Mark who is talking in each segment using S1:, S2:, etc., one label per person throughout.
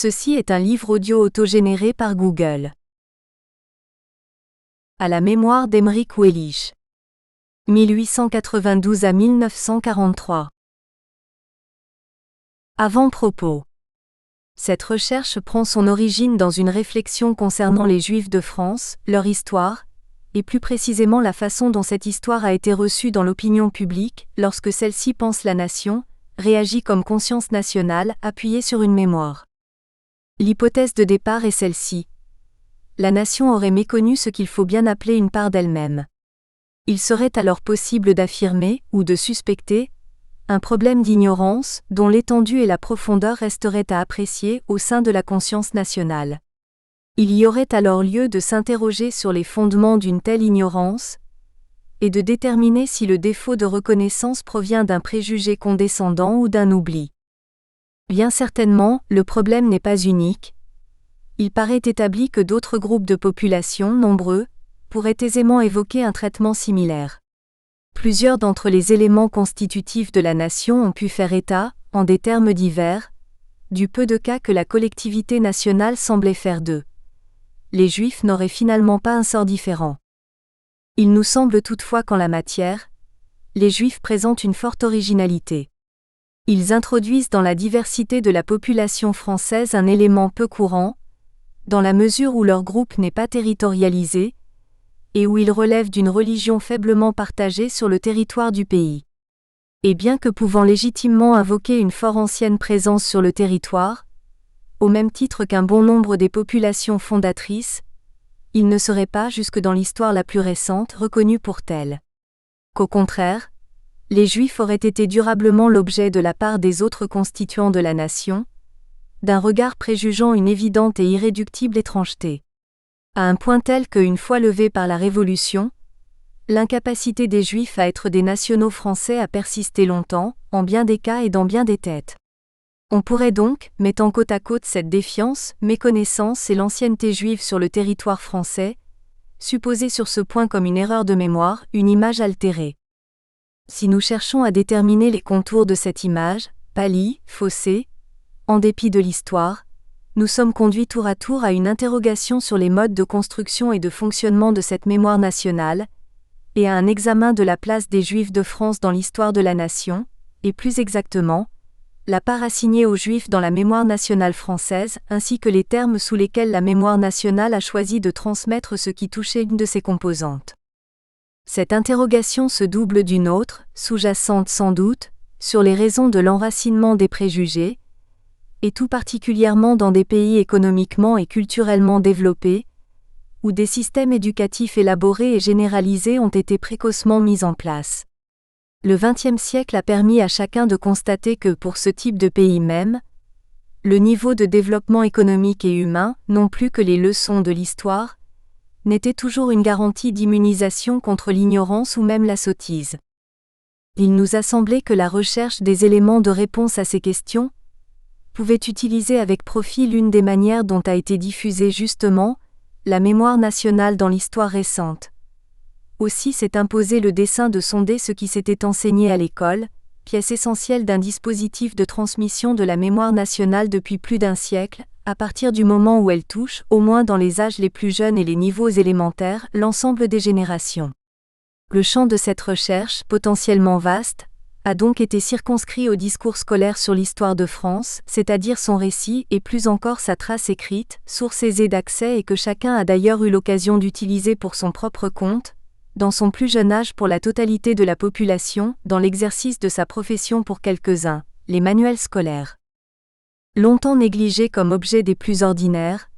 S1: Ceci est un livre audio autogénéré par Google. À la mémoire d'Aymeric Wellich. 1892 à 1943. Avant-propos. Cette recherche prend son origine dans une réflexion concernant les Juifs de France, leur histoire, et plus précisément la façon dont cette histoire a été reçue dans l'opinion publique lorsque celle-ci pense la nation, réagit comme conscience nationale appuyée sur une mémoire. L'hypothèse de départ est celle-ci. La nation aurait méconnu ce qu'il faut bien appeler une part d'elle-même. Il serait alors possible d'affirmer, ou de suspecter, un problème d'ignorance, dont l'étendue et la profondeur resteraient à apprécier au sein de la conscience nationale. Il y aurait alors lieu de s'interroger sur les fondements d'une telle ignorance, et de déterminer si le défaut de reconnaissance provient d'un préjugé condescendant ou d'un oubli. Bien certainement, le problème n'est pas unique. Il paraît établi que d'autres groupes de population, nombreux, pourraient aisément évoquer un traitement similaire. Plusieurs d'entre les éléments constitutifs de la nation ont pu faire état, en des termes divers, du peu de cas que la collectivité nationale semblait faire d'eux. Les Juifs n'auraient finalement pas un sort différent. Il nous semble toutefois qu'en la matière, les Juifs présentent une forte originalité. Ils introduisent dans la diversité de la population française un élément peu courant, dans la mesure où leur groupe n'est pas territorialisé, et où ils relèvent d'une religion faiblement partagée sur le territoire du pays. Et bien que pouvant légitimement invoquer une fort ancienne présence sur le territoire, au même titre qu'un bon nombre des populations fondatrices, ils ne seraient pas, jusque dans l'histoire la plus récente, reconnus pour tels. Qu'au contraire, les Juifs auraient été durablement l'objet de la part des autres constituants de la nation, d'un regard préjugeant une évidente et irréductible étrangeté. À un point tel que, une fois levée par la Révolution, l'incapacité des Juifs à être des nationaux français a persisté longtemps, en bien des cas et dans bien des têtes. On pourrait donc, mettant côte à côte cette défiance, méconnaissance et l'ancienneté juive sur le territoire français, supposer sur ce point comme une erreur de mémoire, une image altérée. Si nous cherchons à déterminer les contours de cette image, pâlie, faussée, en dépit de l'histoire, nous sommes conduits tour à tour à une interrogation sur les modes de construction et de fonctionnement de cette mémoire nationale, et à un examen de la place des Juifs de France dans l'histoire de la nation, et plus exactement, la part assignée aux Juifs dans la mémoire nationale française, ainsi que les termes sous lesquels la mémoire nationale a choisi de transmettre ce qui touchait une de ses composantes. Cette interrogation se double d'une autre, sous-jacente sans doute, sur les raisons de l'enracinement des préjugés, et tout particulièrement dans des pays économiquement et culturellement développés, où des systèmes éducatifs élaborés et généralisés ont été précocement mis en place. Le XXe siècle a permis à chacun de constater que, pour ce type de pays même, le niveau de développement économique et humain, non plus que les leçons de l'histoire, n'était toujours une garantie d'immunisation contre l'ignorance ou même la sottise. Il nous a semblé que la recherche des éléments de réponse à ces questions pouvait utiliser avec profit l'une des manières dont a été diffusée justement la mémoire nationale dans l'histoire récente. Aussi s'est imposé le dessein de sonder ce qui s'était enseigné à l'école, pièce essentielle d'un dispositif de transmission de la mémoire nationale depuis plus d'un siècle, à partir du moment où elle touche, au moins dans les âges les plus jeunes et les niveaux élémentaires, l'ensemble des générations. Le champ de cette recherche, potentiellement vaste, a donc été circonscrit au discours scolaire sur l'histoire de France, c'est-à-dire son récit et plus encore sa trace écrite, source aisée d'accès et que chacun a d'ailleurs eu l'occasion d'utiliser pour son propre compte, dans son plus jeune âge pour la totalité de la population, dans l'exercice de sa profession pour quelques-uns, les manuels scolaires. Longtemps négligés comme objets des plus ordinaires,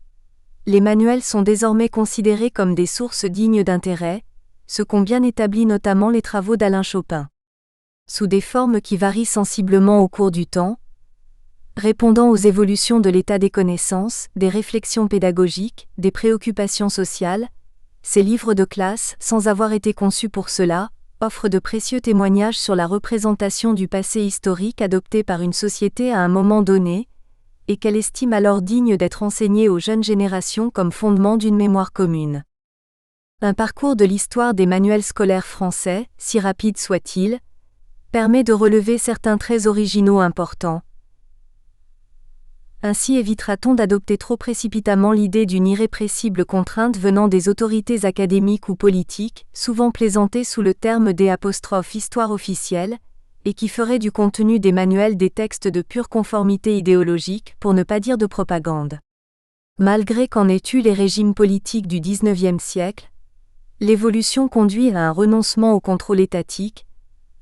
S1: les manuels sont désormais considérés comme des sources dignes d'intérêt, ce qu'ont bien établi notamment les travaux d'Alain Chopin. Sous des formes qui varient sensiblement au cours du temps, répondant aux évolutions de l'état des connaissances, des réflexions pédagogiques, des préoccupations sociales, ces livres de classe, sans avoir été conçus pour cela, offrent de précieux témoignages sur la représentation du passé historique adopté par une société à un moment donné, et qu'elle estime alors digne d'être enseignée aux jeunes générations comme fondement d'une mémoire commune. Un parcours de l'histoire des manuels scolaires français, si rapide soit-il, permet de relever certains traits originaux importants. Ainsi évitera-t-on d'adopter trop précipitamment l'idée d'une irrépressible contrainte venant des autorités académiques ou politiques, souvent plaisantées sous le terme d'histoire officielle, et qui ferait du contenu des manuels des textes de pure conformité idéologique, pour ne pas dire de propagande. Malgré qu'en aient eu les régimes politiques du XIXe siècle, l'évolution conduit à un renoncement au contrôle étatique,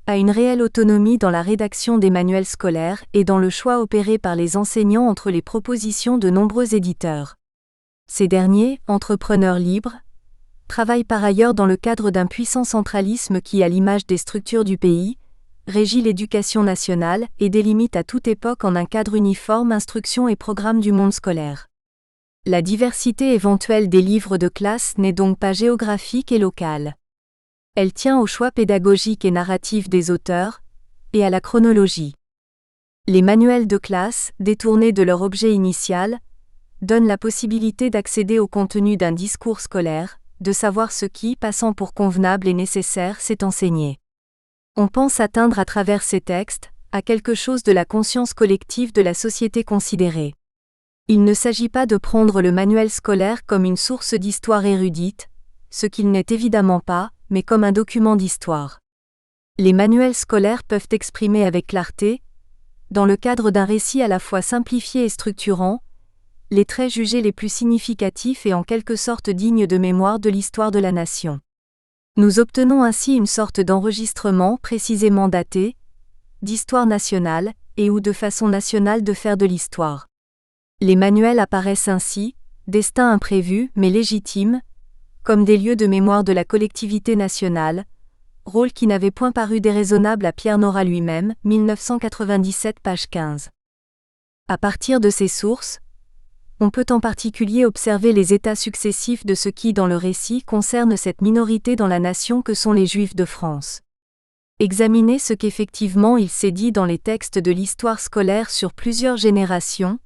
S1: à une réelle autonomie dans la rédaction des manuels scolaires et dans le choix opéré par les enseignants entre les propositions de nombreux éditeurs. Ces derniers, entrepreneurs libres, travaillent par ailleurs dans le cadre d'un puissant centralisme qui, à l'image des structures du pays, régit l'éducation nationale et délimite à toute époque en un cadre uniforme instruction et programme du monde scolaire. La diversité éventuelle des livres de classe n'est donc pas géographique et locale. Elle tient au choix pédagogique et narratif des auteurs, et à la chronologie. Les manuels de classe, détournés de leur objet initial, donnent la possibilité d'accéder au contenu d'un discours scolaire, de savoir ce qui, passant pour convenable et nécessaire, s'est enseigné. On pense atteindre à travers ces textes, à quelque chose de la conscience collective de la société considérée. Il ne s'agit pas de prendre le manuel scolaire comme une source d'histoire érudite, ce qu'il n'est évidemment pas, mais comme un document d'histoire. Les manuels scolaires peuvent exprimer avec clarté, dans le cadre d'un récit à la fois simplifié et structurant, les traits jugés les plus significatifs et en quelque sorte dignes de mémoire de l'histoire de la nation. Nous obtenons ainsi une sorte d'enregistrement précisément daté, d'histoire nationale, et ou de façon nationale de faire de l'histoire. Les manuels apparaissent ainsi, destin imprévu mais légitime, comme des lieux de mémoire de la collectivité nationale, rôle qui n'avait point paru déraisonnable à Pierre Nora lui-même, 1997 page 15. À partir de ces sources, on peut en particulier observer les états successifs de ce qui dans le récit concerne cette minorité dans la nation que sont les Juifs de France. Examiner ce qu'effectivement il s'est dit dans les textes de l'histoire scolaire sur plusieurs générations,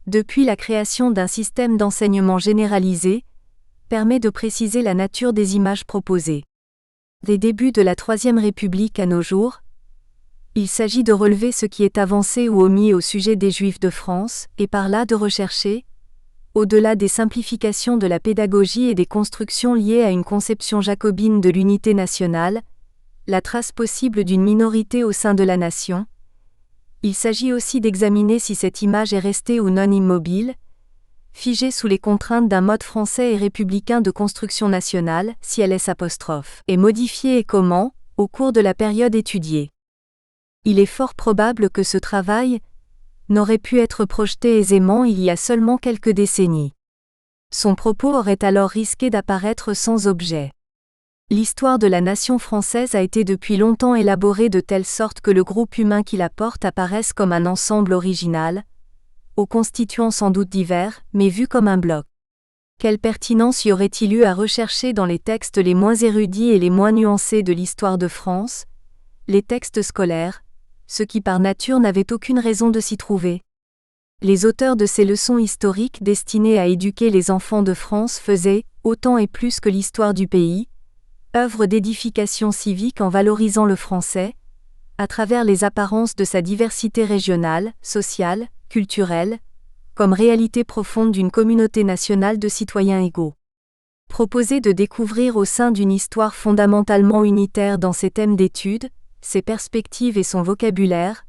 S1: depuis la création d'un système d'enseignement généralisé, permet de préciser la nature des images proposées. Des débuts de la Troisième République à nos jours, il s'agit de relever ce qui est avancé ou omis au sujet des Juifs de France, et par là de rechercher, au-delà des simplifications de la pédagogie et des constructions liées à une conception jacobine de l'unité nationale, la trace possible d'une minorité au sein de la nation. Il s'agit aussi d'examiner si cette image est restée ou non immobile, figée sous les contraintes d'un mode français et républicain de construction nationale, si elle est modifiée et comment, au cours de la période étudiée. Il est fort probable que ce travail n'aurait pu être projeté aisément il y a seulement quelques décennies. Son propos aurait alors risqué d'apparaître sans objet. L'histoire de la nation française a été depuis longtemps élaborée de telle sorte que le groupe humain qui la porte apparaisse comme un ensemble original, aux constituants sans doute divers, mais vu comme un bloc. Quelle pertinence y aurait-il eu à rechercher dans les textes les moins érudits et les moins nuancés de l'histoire de France, les textes scolaires, ceux qui par nature n'avaient aucune raison de s'y trouver? Les auteurs de ces leçons historiques destinées à éduquer les enfants de France faisaient, autant et plus que l'histoire du pays, œuvre d'édification civique en valorisant le français, à travers les apparences de sa diversité régionale, sociale, culturelle, comme réalité profonde d'une communauté nationale de citoyens égaux. Proposer de découvrir au sein d'une histoire fondamentalement unitaire dans ses thèmes d'étude, ses perspectives et son vocabulaire,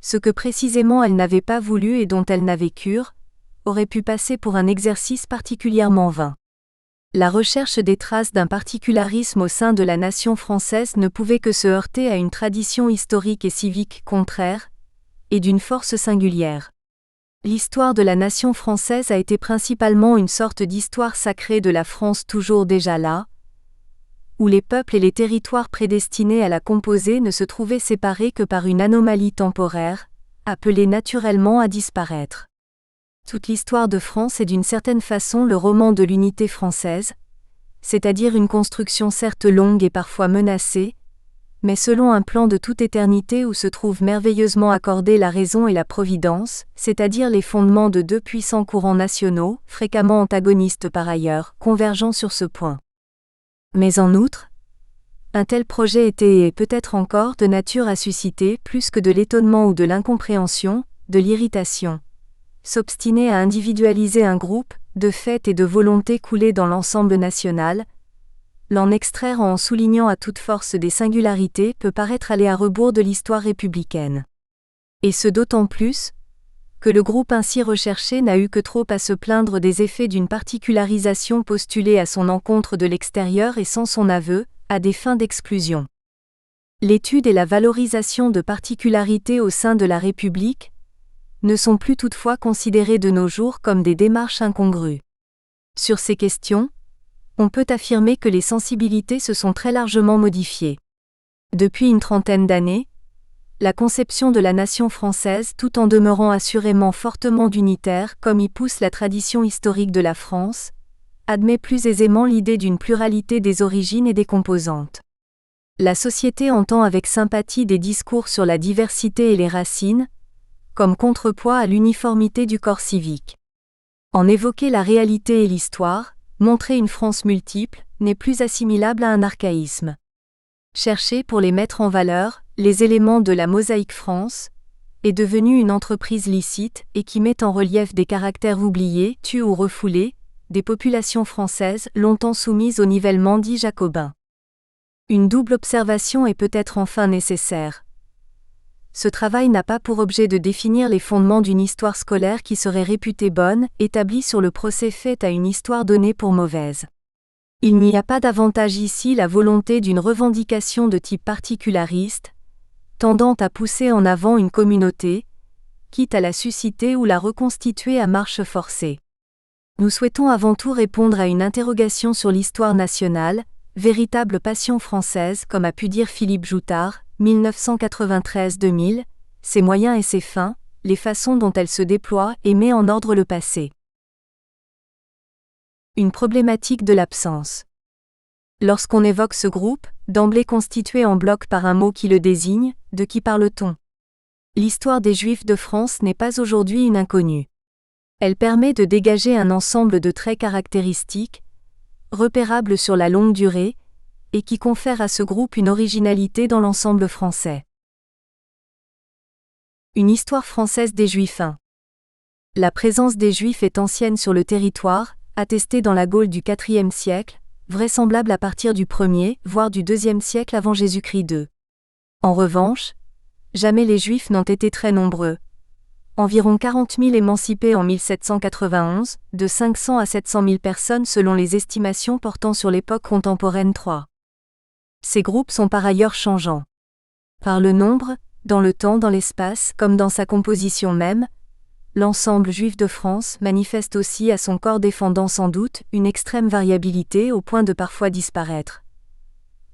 S1: ce que précisément elle n'avait pas voulu et dont elle n'avait cure, aurait pu passer pour un exercice particulièrement vain. La recherche des traces d'un particularisme au sein de la nation française ne pouvait que se heurter à une tradition historique et civique contraire, et d'une force singulière. L'histoire de la nation française a été principalement une sorte d'histoire sacrée de la France toujours déjà là, où les peuples et les territoires prédestinés à la composer ne se trouvaient séparés que par une anomalie temporaire, appelée naturellement à disparaître. Toute l'histoire de France est d'une certaine façon le roman de l'unité française, c'est-à-dire une construction certes longue et parfois menacée, mais selon un plan de toute éternité où se trouvent merveilleusement accordées la raison et la providence, c'est-à-dire les fondements de deux puissants courants nationaux, fréquemment antagonistes par ailleurs, convergeant sur ce point. Mais en outre, un tel projet était et peut-être encore de nature à susciter plus que de l'étonnement ou de l'incompréhension, de l'irritation, s'obstiner à individualiser un groupe, de fait et de volonté coulé dans l'ensemble national, l'en extraire en soulignant à toute force des singularités peut paraître aller à rebours de l'histoire républicaine. Et ce d'autant plus, que le groupe ainsi recherché n'a eu que trop à se plaindre des effets d'une particularisation postulée à son encontre de l'extérieur et sans son aveu, à des fins d'exclusion. L'étude et la valorisation de particularités au sein de la République ne sont plus toutefois considérées de nos jours comme des démarches incongrues. Sur ces questions, on peut affirmer que les sensibilités se sont très largement modifiées. Depuis une trentaine d'années, la conception de la nation française, tout en demeurant assurément fortement unitaire comme y pousse la tradition historique de la France, admet plus aisément l'idée d'une pluralité des origines et des composantes. La société entend avec sympathie des discours sur la diversité et les racines, comme contrepoids à l'uniformité du corps civique. En évoquer la réalité et l'histoire, montrer une France multiple, n'est plus assimilable à un archaïsme. Chercher pour les mettre en valeur, les éléments de la mosaïque France, est devenu une entreprise licite et qui met en relief des caractères oubliés, tués ou refoulés, des populations françaises longtemps soumises au nivellement dit jacobin. Une double observation est peut-être enfin nécessaire. Ce travail n'a pas pour objet de définir les fondements d'une histoire scolaire qui serait réputée bonne, établie sur le procès fait à une histoire donnée pour mauvaise. Il n'y a pas davantage ici la volonté d'une revendication de type particulariste, tendant à pousser en avant une communauté, quitte à la susciter ou la reconstituer à marche forcée. Nous souhaitons avant tout répondre à une interrogation sur l'histoire nationale, véritable passion française comme a pu dire Philippe Joutard, 1993-2000, ses moyens et ses fins, les façons dont elle se déploie et met en ordre le passé. Une problématique de l'absence. Lorsqu'on évoque ce groupe, d'emblée constitué en bloc par un mot qui le désigne, de qui parle-t-on ? L'histoire des Juifs de France n'est pas aujourd'hui une inconnue. Elle permet de dégager un ensemble de traits caractéristiques, repérables sur la longue durée, et qui confèrent à ce groupe une originalité dans l'ensemble français. Une histoire française des Juifs 1. La présence des Juifs est ancienne sur le territoire, attestée dans la Gaule du IVe siècle, vraisemblable à partir du 1er, voire du 2e siècle avant Jésus-Christ 2. En revanche, jamais les Juifs n'ont été très nombreux. Environ 40 000 émancipés en 1791, de 500 à 700 000 personnes selon les estimations portant sur l'époque contemporaine 3. Ces groupes sont par ailleurs changeants. Par le nombre, dans le temps, dans l'espace, comme dans sa composition même, l'ensemble juif de France manifeste aussi à son corps défendant sans doute une extrême variabilité au point de parfois disparaître.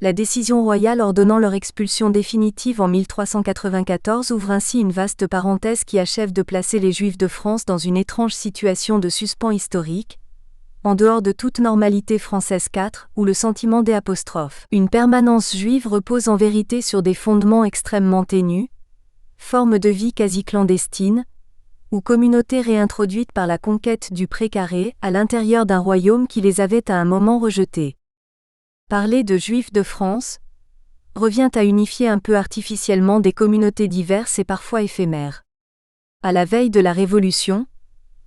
S1: La décision royale ordonnant leur expulsion définitive en 1394 ouvre ainsi une vaste parenthèse qui achève de placer les Juifs de France dans une étrange situation de suspens historique, en dehors de toute normalité française 4, où le sentiment des apostrophes. Une permanence juive repose en vérité sur des fondements extrêmement ténus, forme de vie quasi clandestine, ou communauté réintroduite par la conquête du précaré à l'intérieur d'un royaume qui les avait à un moment rejetés. Parler de Juifs de France revient à unifier un peu artificiellement des communautés diverses et parfois éphémères. À la veille de la Révolution,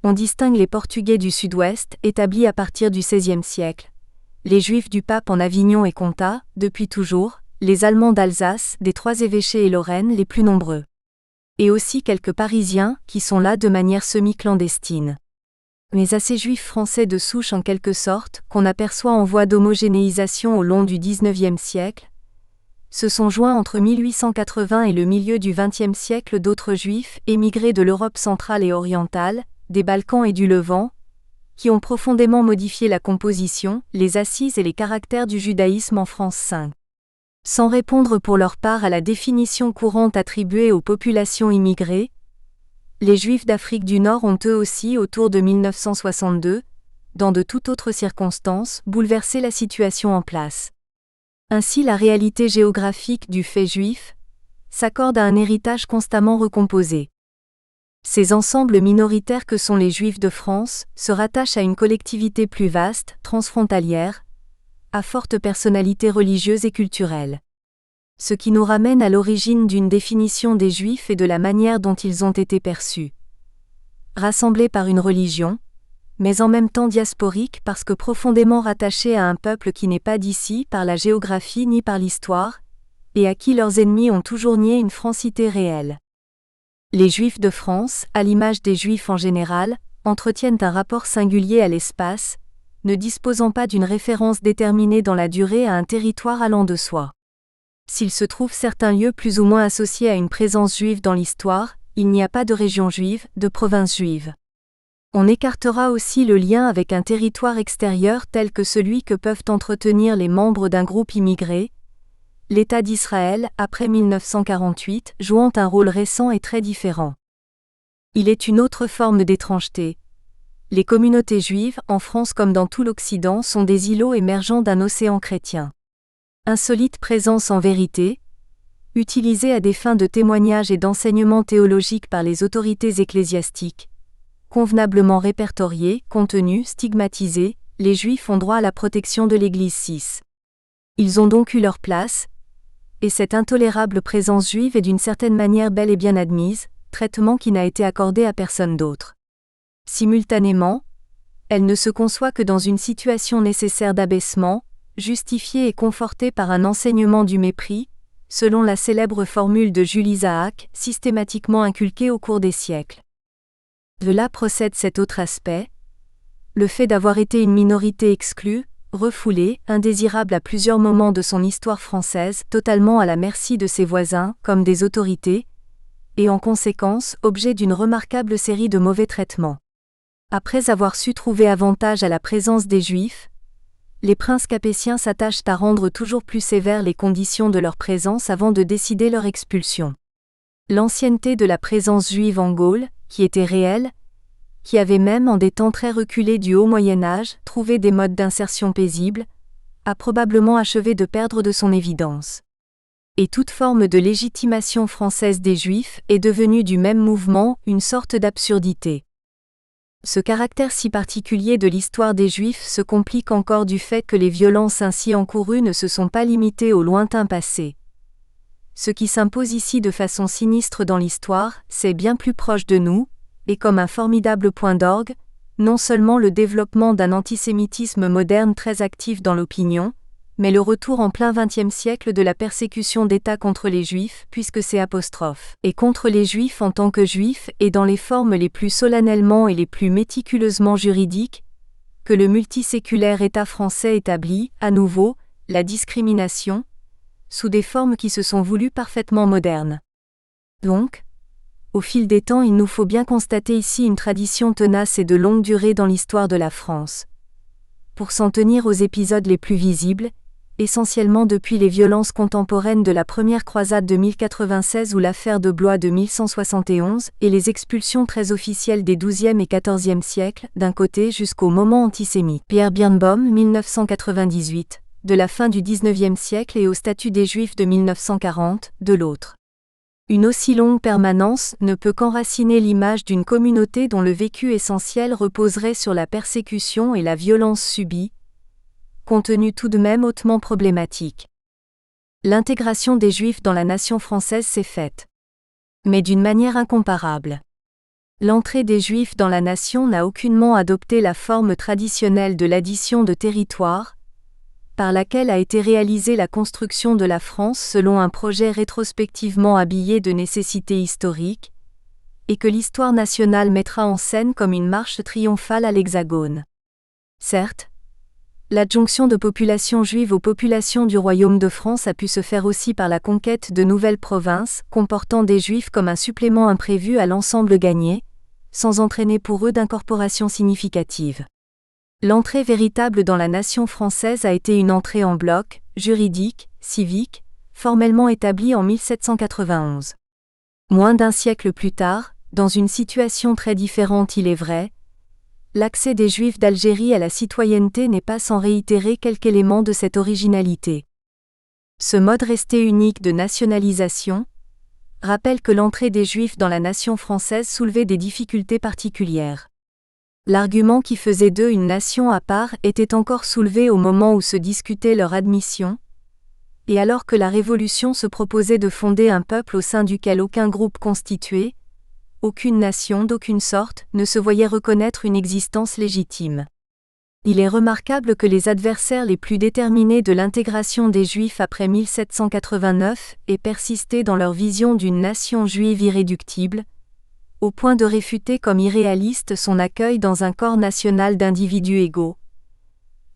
S1: on distingue les Portugais du Sud-Ouest, établis à partir du XVIe siècle, les Juifs du Pape en Avignon et Comtat, depuis toujours, les Allemands d'Alsace, des trois évêchés et Lorraine les plus nombreux. Et aussi quelques Parisiens, qui sont là de manière semi-clandestine. Mais à ces Juifs français de souche en quelque sorte, qu'on aperçoit en voie d'homogénéisation au long du XIXe siècle, se sont joints entre 1880 et le milieu du XXe siècle d'autres Juifs émigrés de l'Europe centrale et orientale, des Balkans et du Levant, qui ont profondément modifié la composition, les assises et les caractères du judaïsme en France 5. Sans répondre pour leur part à la définition courante attribuée aux populations immigrées, les Juifs d'Afrique du Nord ont eux aussi, autour de 1962, dans de toutes autres circonstances, bouleversé la situation en place. Ainsi la réalité géographique du fait juif s'accorde à un héritage constamment recomposé. Ces ensembles minoritaires que sont les Juifs de France se rattachent à une collectivité plus vaste, transfrontalière, à forte personnalité religieuse et culturelle. Ce qui nous ramène à l'origine d'une définition des Juifs et de la manière dont ils ont été perçus. rassemblés par une religion, mais en même temps diasporiques parce que profondément rattachés à un peuple qui n'est pas d'ici par la géographie ni par l'histoire, et à qui leurs ennemis ont toujours nié une francité réelle. Les Juifs de France, à l'image des Juifs en général, entretiennent un rapport singulier à l'espace, ne disposant pas d'une référence déterminée dans la durée à un territoire allant de soi. S'il se trouve certains lieux plus ou moins associés à une présence juive dans l'histoire, il n'y a pas de région juive, de province juive. On écartera aussi le lien avec un territoire extérieur tel que celui que peuvent entretenir les membres d'un groupe immigré, l'État d'Israël, après 1948, jouant un rôle récent et très différent. Il est une autre forme d'étrangeté. Les communautés juives, en France comme dans tout l'Occident, sont des îlots émergeant d'un océan chrétien. Insolite présence en vérité, utilisée à des fins de témoignage et d'enseignement théologique par les autorités ecclésiastiques. Convenablement répertoriés, contenus, stigmatisés, les Juifs ont droit à la protection de l'Église 6. Ils ont donc eu leur place, et cette intolérable présence juive est d'une certaine manière bel et bien admise, traitement qui n'a été accordé à personne d'autre. Simultanément, elle ne se conçoit que dans une situation nécessaire d'abaissement, justifiée et confortée par un enseignement du mépris, selon la célèbre formule de Jules Isaac, systématiquement inculquée au cours des siècles. De là procède cet autre aspect, le fait d'avoir été une minorité exclue, refoulée, indésirable à plusieurs moments de son histoire française, totalement à la merci de ses voisins, comme des autorités, et en conséquence, objet d'une remarquable série de mauvais traitements. Après avoir su trouver avantage à la présence des Juifs, les princes capétiens s'attachent à rendre toujours plus sévères les conditions de leur présence avant de décider leur expulsion. L'ancienneté de la présence juive en Gaule, qui était réelle, qui avait même en des temps très reculés du haut Moyen-Âge trouvé des modes d'insertion paisibles, a probablement achevé de perdre de son évidence. Et toute forme de légitimation française des Juifs est devenue du même mouvement une sorte d'absurdité. Ce caractère si particulier de l'histoire des Juifs se complique encore du fait que les violences ainsi encourues ne se sont pas limitées au lointain passé. Ce qui s'impose ici de façon sinistre dans l'histoire, c'est bien plus proche de nous, et comme un formidable point d'orgue, non seulement le développement d'un antisémitisme moderne très actif dans l'opinion, mais le retour en plein XXe siècle de la persécution d'État contre les Juifs, puisque c'est apostrophe, et contre les Juifs en tant que Juifs et dans les formes les plus solennellement et les plus méticuleusement juridiques, que le multiséculaire État français établit, à nouveau, la discrimination, sous des formes qui se sont voulues parfaitement modernes. Donc, au fil des temps, il nous faut bien constater ici une tradition tenace et de longue durée dans l'histoire de la France. Pour s'en tenir aux épisodes les plus visibles, essentiellement depuis les violences contemporaines de la première croisade de 1096 ou l'affaire de Blois de 1171, et les expulsions très officielles des XIIe et XIVe siècles, d'un côté jusqu'au moment antisémite. Pierre Birnbaum, 1998, de la fin du XIXe siècle et au statut des Juifs de 1940, de l'autre. Une aussi longue permanence ne peut qu'enraciner l'image d'une communauté dont le vécu essentiel reposerait sur la persécution et la violence subie, contenu tout de même hautement problématique. L'intégration des Juifs dans la nation française s'est faite, mais d'une manière incomparable. L'entrée des Juifs dans la nation n'a aucunement adopté la forme traditionnelle de l'addition de territoires, par laquelle a été réalisée la construction de la France selon un projet rétrospectivement habillé de nécessités historiques, et que l'histoire nationale mettra en scène comme une marche triomphale à l'Hexagone. Certes, l'adjonction de populations juives aux populations du Royaume de France a pu se faire aussi par la conquête de nouvelles provinces, comportant des Juifs comme un supplément imprévu à l'ensemble gagné, sans entraîner pour eux d'incorporation significative. L'entrée véritable dans la nation française a été une entrée en bloc, juridique, civique, formellement établie en 1791. Moins d'un siècle plus tard, dans une situation très différente il est vrai, l'accès des Juifs d'Algérie à la citoyenneté n'est pas sans réitérer quelque élément de cette originalité. Ce mode resté unique de nationalisation rappelle que l'entrée des Juifs dans la nation française soulevait des difficultés particulières. L'argument qui faisait d'eux une nation à part était encore soulevé au moment où se discutait leur admission, et alors que la Révolution se proposait de fonder un peuple au sein duquel aucun groupe constitué, aucune nation d'aucune sorte ne se voyait reconnaître une existence légitime. Il est remarquable que les adversaires les plus déterminés de l'intégration des Juifs après 1789 aient persisté dans leur vision d'une nation juive irréductible, au point de réfuter comme irréaliste son accueil dans un corps national d'individus égaux.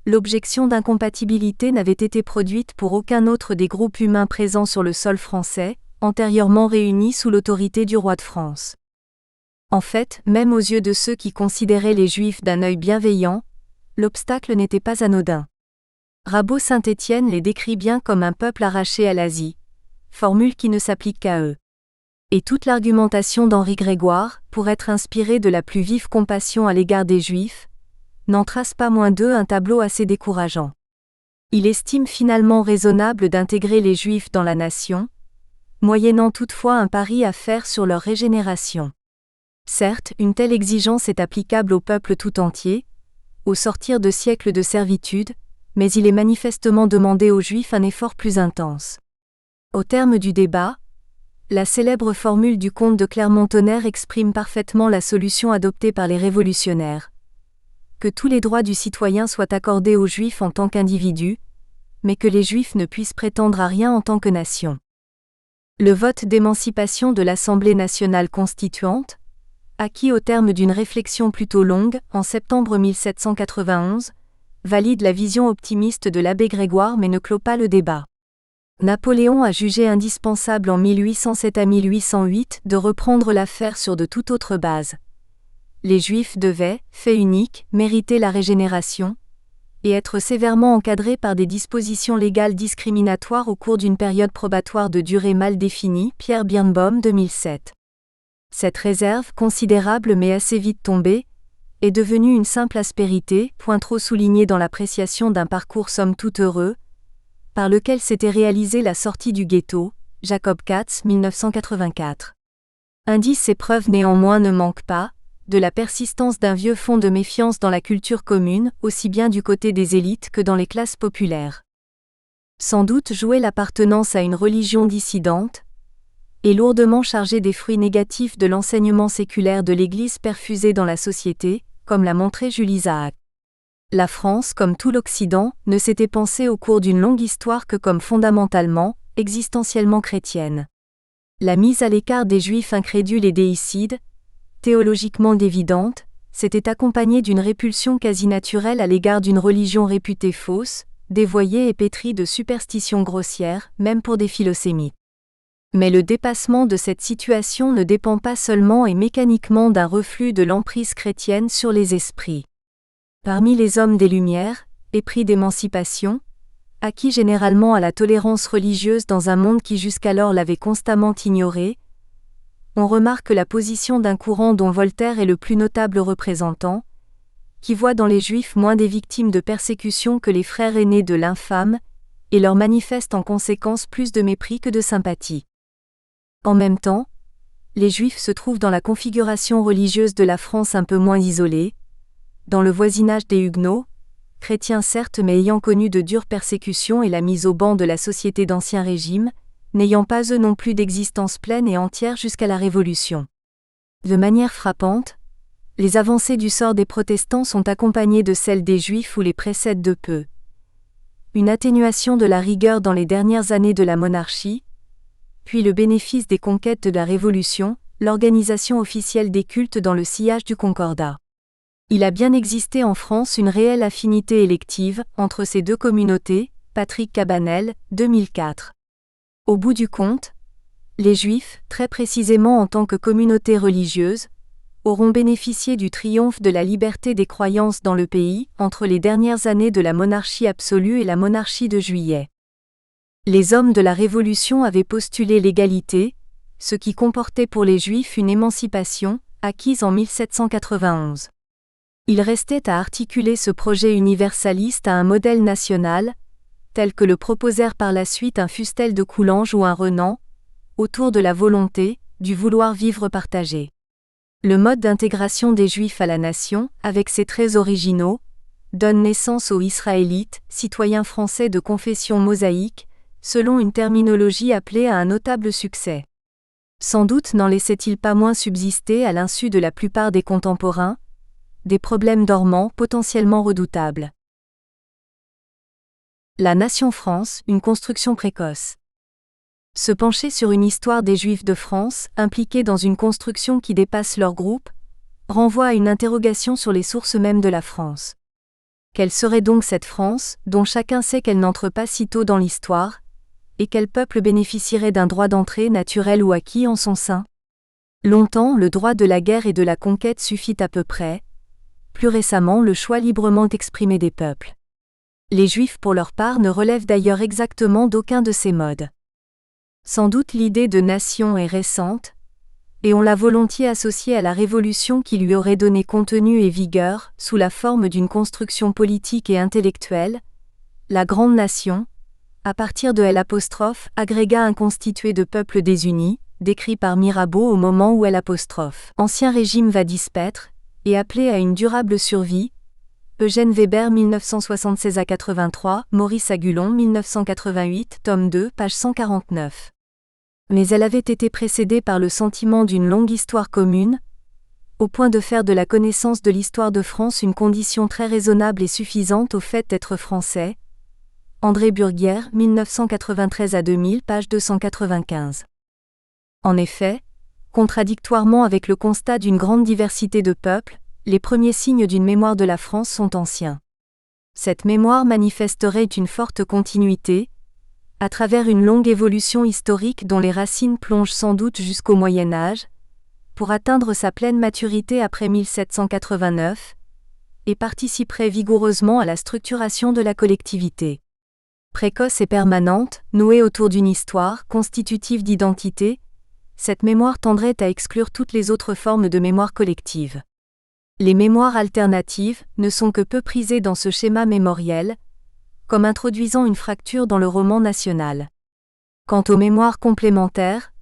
S1: L'objection d'incompatibilité n'avait été produite pour aucun autre des groupes humains présents sur le sol français, antérieurement réunis sous l'autorité du roi de France. En fait, même aux yeux de ceux qui considéraient les Juifs d'un œil bienveillant, l'obstacle n'était pas anodin. Rabot-Saint-Étienne les décrit bien comme un peuple arraché à l'Asie, formule qui ne s'applique qu'à eux. Et toute l'argumentation d'Henri Grégoire, pour être inspirée de la plus vive compassion à l'égard des Juifs, n'en trace pas moins d'eux un tableau assez décourageant. Il estime finalement raisonnable d'intégrer les Juifs dans la nation, moyennant toutefois un pari à faire sur leur régénération. Certes, une telle exigence est applicable au peuple tout entier, au sortir de siècles de servitude, mais il est manifestement demandé aux Juifs un effort plus intense. Au terme du débat, la célèbre formule du comte de Clermont-Tonnerre exprime parfaitement la solution adoptée par les révolutionnaires. Que tous les droits du citoyen soient accordés aux Juifs en tant qu'individus, mais que les Juifs ne puissent prétendre à rien en tant que nation. Le vote d'émancipation de l'Assemblée nationale constituante, acquis au terme d'une réflexion plutôt longue, en septembre 1791, valide la vision optimiste de l'abbé Grégoire mais ne clôt pas le débat. Napoléon a jugé indispensable en 1807 à 1808 de reprendre l'affaire sur de toute autre base. Les Juifs devaient, fait unique, mériter la régénération, et être sévèrement encadrés par des dispositions légales discriminatoires au cours d'une période probatoire de durée mal définie. Pierre Birnbaum 2007. Cette réserve, considérable mais assez vite tombée, est devenue une simple aspérité, point trop soulignée dans l'appréciation d'un parcours somme toute heureux, par lequel s'était réalisée la sortie du ghetto, Jacob Katz 1984. Indices et preuves néanmoins ne manquent pas, de la persistance d'un vieux fond de méfiance dans la culture commune, aussi bien du côté des élites que dans les classes populaires. Sans doute jouait l'appartenance à une religion dissidente, et lourdement chargée des fruits négatifs de l'enseignement séculaire de l'Église perfusé dans la société, comme l'a montré Jules Isaac. La France, comme tout l'Occident, ne s'était pensée au cours d'une longue histoire que comme fondamentalement, existentiellement chrétienne. La mise à l'écart des Juifs incrédules et déicides, théologiquement évidente, s'était accompagnée d'une répulsion quasi naturelle à l'égard d'une religion réputée fausse, dévoyée et pétrie de superstitions grossières, même pour des philosémites. Mais le dépassement de cette situation ne dépend pas seulement et mécaniquement d'un reflux de l'emprise chrétienne sur les esprits. Parmi les hommes des Lumières, épris d'émancipation, acquis généralement à la tolérance religieuse dans un monde qui jusqu'alors l'avait constamment ignoré, on remarque la position d'un courant dont Voltaire est le plus notable représentant, qui voit dans les Juifs moins des victimes de persécution que les frères aînés de l'infâme, et leur manifeste en conséquence plus de mépris que de sympathie. En même temps, les Juifs se trouvent dans la configuration religieuse de la France un peu moins isolée, dans le voisinage des Huguenots, chrétiens certes mais ayant connu de dures persécutions et la mise au ban de la société d'Ancien Régime, n'ayant pas eux non plus d'existence pleine et entière jusqu'à la Révolution. De manière frappante, les avancées du sort des protestants sont accompagnées de celles des Juifs ou les précèdent de peu. Une atténuation de la rigueur dans les dernières années de la monarchie, puis le bénéfice des conquêtes de la Révolution, l'organisation officielle des cultes dans le sillage du Concordat. Il a bien existé en France une réelle affinité élective entre ces deux communautés, Patrick Cabanel, 2004. Au bout du compte, les Juifs, très précisément en tant que communauté religieuse, auront bénéficié du triomphe de la liberté des croyances dans le pays entre les dernières années de la monarchie absolue et la monarchie de Juillet. Les hommes de la Révolution avaient postulé l'égalité, ce qui comportait pour les Juifs une émancipation, acquise en 1791. Il restait à articuler ce projet universaliste à un modèle national, tel que le proposèrent par la suite un Fustel de Coulanges ou un Renan, autour de la volonté, du vouloir vivre partagé. Le mode d'intégration des Juifs à la nation, avec ses traits originaux, donne naissance aux Israélites, citoyens français de confession mosaïque, selon une terminologie appelée à un notable succès. Sans doute n'en laissait-il pas moins subsister à l'insu de la plupart des contemporains, des problèmes dormants potentiellement redoutables. La nation France, une construction précoce. Se pencher sur une histoire des Juifs de France, impliqués dans une construction qui dépasse leur groupe, renvoie à une interrogation sur les sources mêmes de la France. Quelle serait donc cette France, dont chacun sait qu'elle n'entre pas si tôt dans l'histoire, et quel peuple bénéficierait d'un droit d'entrée naturel ou acquis en son sein? Longtemps, le droit de la guerre et de la conquête suffit à peu près, plus récemment le choix librement exprimé des peuples. Les Juifs pour leur part ne relèvent d'ailleurs exactement d'aucun de ces modes. Sans doute l'idée de nation est récente, et on l'a volontiers associée à la Révolution qui lui aurait donné contenu et vigueur, sous la forme d'une construction politique et intellectuelle, la grande nation, à partir de L', agrégat inconstitué de peuples désunis, décrit par Mirabeau au moment où L', ancien régime va disparaître, et appelé à une durable survie, Eugène Weber 1976-83, Maurice Agulon 1988, tome 2, page 149. Mais elle avait été précédée par le sentiment d'une longue histoire commune, au point de faire de la connaissance de l'histoire de France une condition très raisonnable et suffisante au fait d'être français. André Burguière, 1993-2000, page 295. En effet, contradictoirement avec le constat d'une grande diversité de peuples, les premiers signes d'une mémoire de la France sont anciens. Cette mémoire manifesterait une forte continuité, à travers une longue évolution historique dont les racines plongent sans doute jusqu'au Moyen Âge, pour atteindre sa pleine maturité après 1789, et participerait vigoureusement à la structuration de la collectivité. Précoce et permanente, nouée autour d'une histoire constitutive d'identité, cette mémoire tendrait à exclure toutes les autres formes de mémoire collective. Les mémoires alternatives ne sont que peu prisées dans ce schéma mémoriel, comme introduisant une fracture dans le roman national. Quant aux mémoires complémentaires,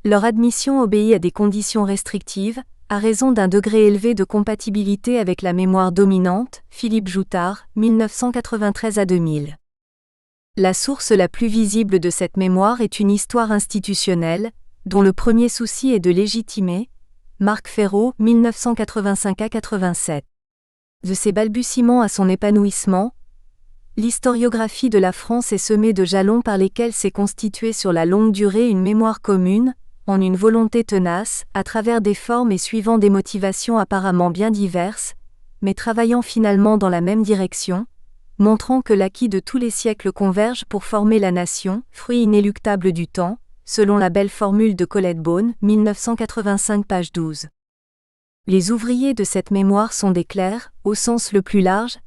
S1: leur admission obéit à des conditions restrictives, à raison d'un degré élevé de compatibilité avec la mémoire dominante, Philippe Joutard, 1993-2000. La source la plus visible de cette mémoire est une histoire institutionnelle, dont le premier souci est de légitimer, Marc Ferraud, 1985-87. De ses balbutiements à son épanouissement, l'historiographie de la France est semée de jalons par lesquels s'est constituée sur la longue durée une mémoire commune, en une volonté tenace, à travers des formes et suivant des motivations apparemment bien diverses, mais travaillant finalement dans la même direction, montrant que l'acquis de tous les siècles converge pour former la nation, fruit inéluctable du temps, selon la belle formule de Colette Beaune, 1985 page 12. Les ouvriers de cette mémoire sont des clercs, au sens le plus large,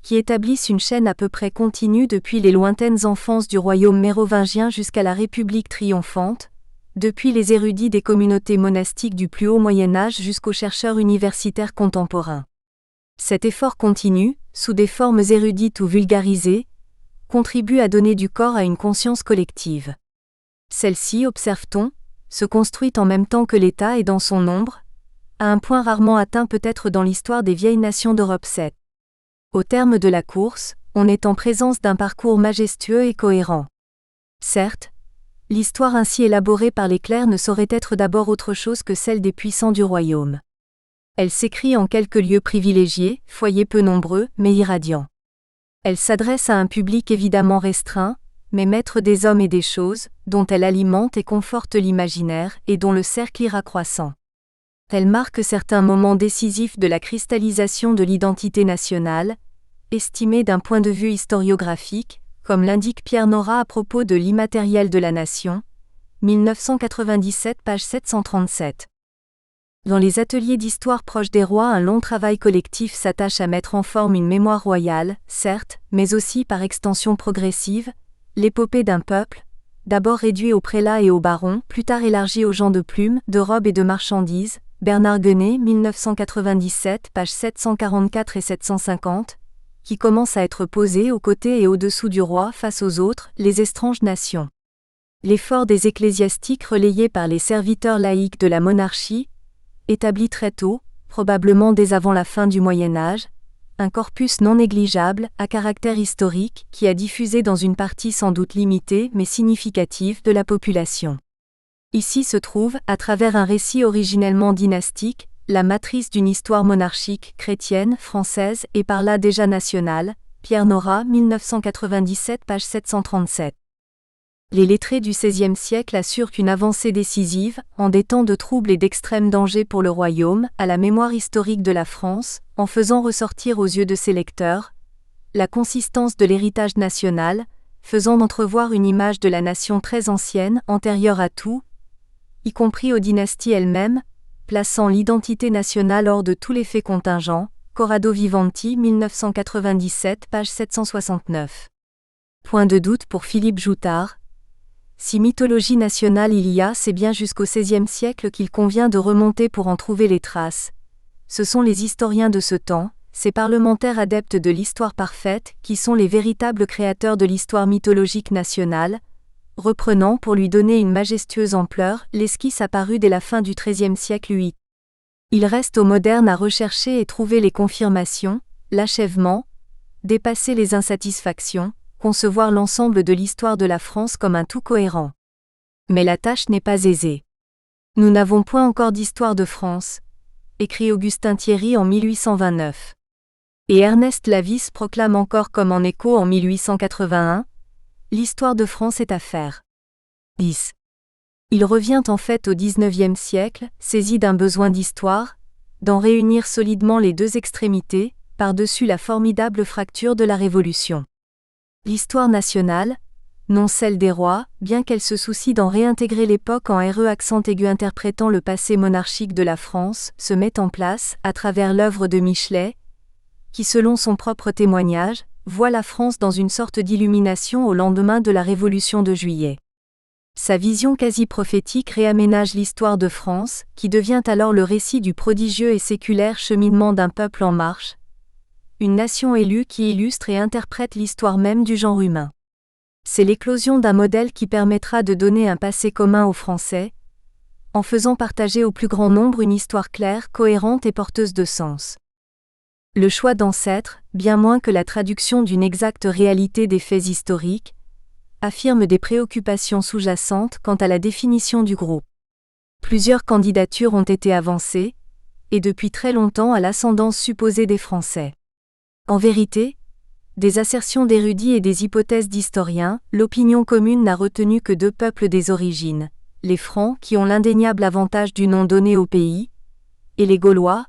S1: qui établissent une chaîne à peu près continue depuis les lointaines enfances du royaume mérovingien jusqu'à la République triomphante, depuis les érudits des communautés monastiques du plus haut Moyen-Âge jusqu'aux chercheurs universitaires contemporains. Cet effort continu, sous des formes érudites ou vulgarisées, contribue à donner du corps à une conscience collective. Celle-ci, observe-t-on, se construit en même temps que l'État et dans son nombre, à un point rarement atteint peut-être dans l'histoire des vieilles nations d'Europe 7. Au terme de la course, on est en présence d'un parcours majestueux et cohérent. Certes, l'histoire ainsi élaborée par les clercs ne saurait être d'abord autre chose que celle des puissants du royaume. Elle s'écrit en quelques lieux privilégiés, foyers peu nombreux, mais irradiants. Elle s'adresse à un public évidemment restreint, mais maître des hommes et des choses, dont elle alimente et conforte l'imaginaire et dont le cercle ira croissant. Elle marque certains moments décisifs de la cristallisation de l'identité nationale, estimée d'un point de vue historiographique, comme l'indique Pierre Nora à propos de l'immatériel de la nation, 1997 page 737. Dans les ateliers d'histoire proches des rois, un long travail collectif s'attache à mettre en forme une mémoire royale, certes, mais aussi par extension progressive, l'épopée d'un peuple, d'abord réduit aux prélats et aux barons, plus tard élargi aux gens de plume, de robes et de marchandises. Bernard Guenet, 1997, pages 744 et 750, qui commence à être posé aux côtés et au-dessous du roi face aux autres, les étranges nations. L'effort des ecclésiastiques relayé par les serviteurs laïcs de la monarchie, établi très tôt, probablement dès avant la fin du Moyen Âge, un corpus non négligeable, à caractère historique, qui a diffusé dans une partie sans doute limitée mais significative de la population. Ici se trouve, à travers un récit originellement dynastique, la matrice d'une histoire monarchique, chrétienne, française et par là déjà nationale. Pierre Nora, 1997, page 737. Les lettrés du XVIe siècle assurent qu'une avancée décisive, en des temps de troubles et d'extrême danger pour le royaume, à la mémoire historique de la France, en faisant ressortir aux yeux de ses lecteurs la consistance de l'héritage national, faisant entrevoir une image de la nation très ancienne, antérieure à tout, y compris aux dynasties elles-mêmes, plaçant l'identité nationale hors de tous les faits contingents. Corrado Vivanti, 1997, page 769. Point de doute pour Philippe Joutard. Si mythologie nationale il y a, c'est bien jusqu'au XVIe siècle qu'il convient de remonter pour en trouver les traces. Ce sont les historiens de ce temps, ces parlementaires adeptes de l'histoire parfaite, qui sont les véritables créateurs de l'histoire mythologique nationale, reprenant pour lui donner une majestueuse ampleur l'esquisse apparue dès la fin du XIIIe siècle. Il reste aux modernes à rechercher et trouver les confirmations, l'achèvement, dépasser les insatisfactions, concevoir l'ensemble de l'histoire de la France comme un tout cohérent. Mais la tâche n'est pas aisée. Nous n'avons point encore d'histoire de France, écrit Augustin Thierry en 1829. Et Ernest Lavis proclame encore comme en écho en 1881, l'histoire de France est à faire. Bis. Il revient en fait au XIXe siècle, saisi d'un besoin d'histoire, d'en réunir solidement les deux extrémités, par-dessus la formidable fracture de la Révolution. L'histoire nationale, non celle des rois, bien qu'elle se soucie d'en réintégrer l'époque en accent aigu interprétant le passé monarchique de la France, se met en place, à travers l'œuvre de Michelet, qui selon son propre témoignage, voit la France dans une sorte d'illumination au lendemain de la Révolution de Juillet. Sa vision quasi-prophétique réaménage l'histoire de France, qui devient alors le récit du prodigieux et séculaire cheminement d'un peuple en marche, une nation élue qui illustre et interprète l'histoire même du genre humain. C'est l'éclosion d'un modèle qui permettra de donner un passé commun aux Français, en faisant partager au plus grand nombre une histoire claire, cohérente et porteuse de sens. Le choix d'ancêtres, bien moins que la traduction d'une exacte réalité des faits historiques, affirme des préoccupations sous-jacentes quant à la définition du groupe. Plusieurs candidatures ont été avancées, et depuis très longtemps à l'ascendance supposée des Français. En vérité, des assertions d'érudits et des hypothèses d'historiens, l'opinion commune n'a retenu que deux peuples des origines, les Francs qui ont l'indéniable avantage du nom donné au pays, et les Gaulois.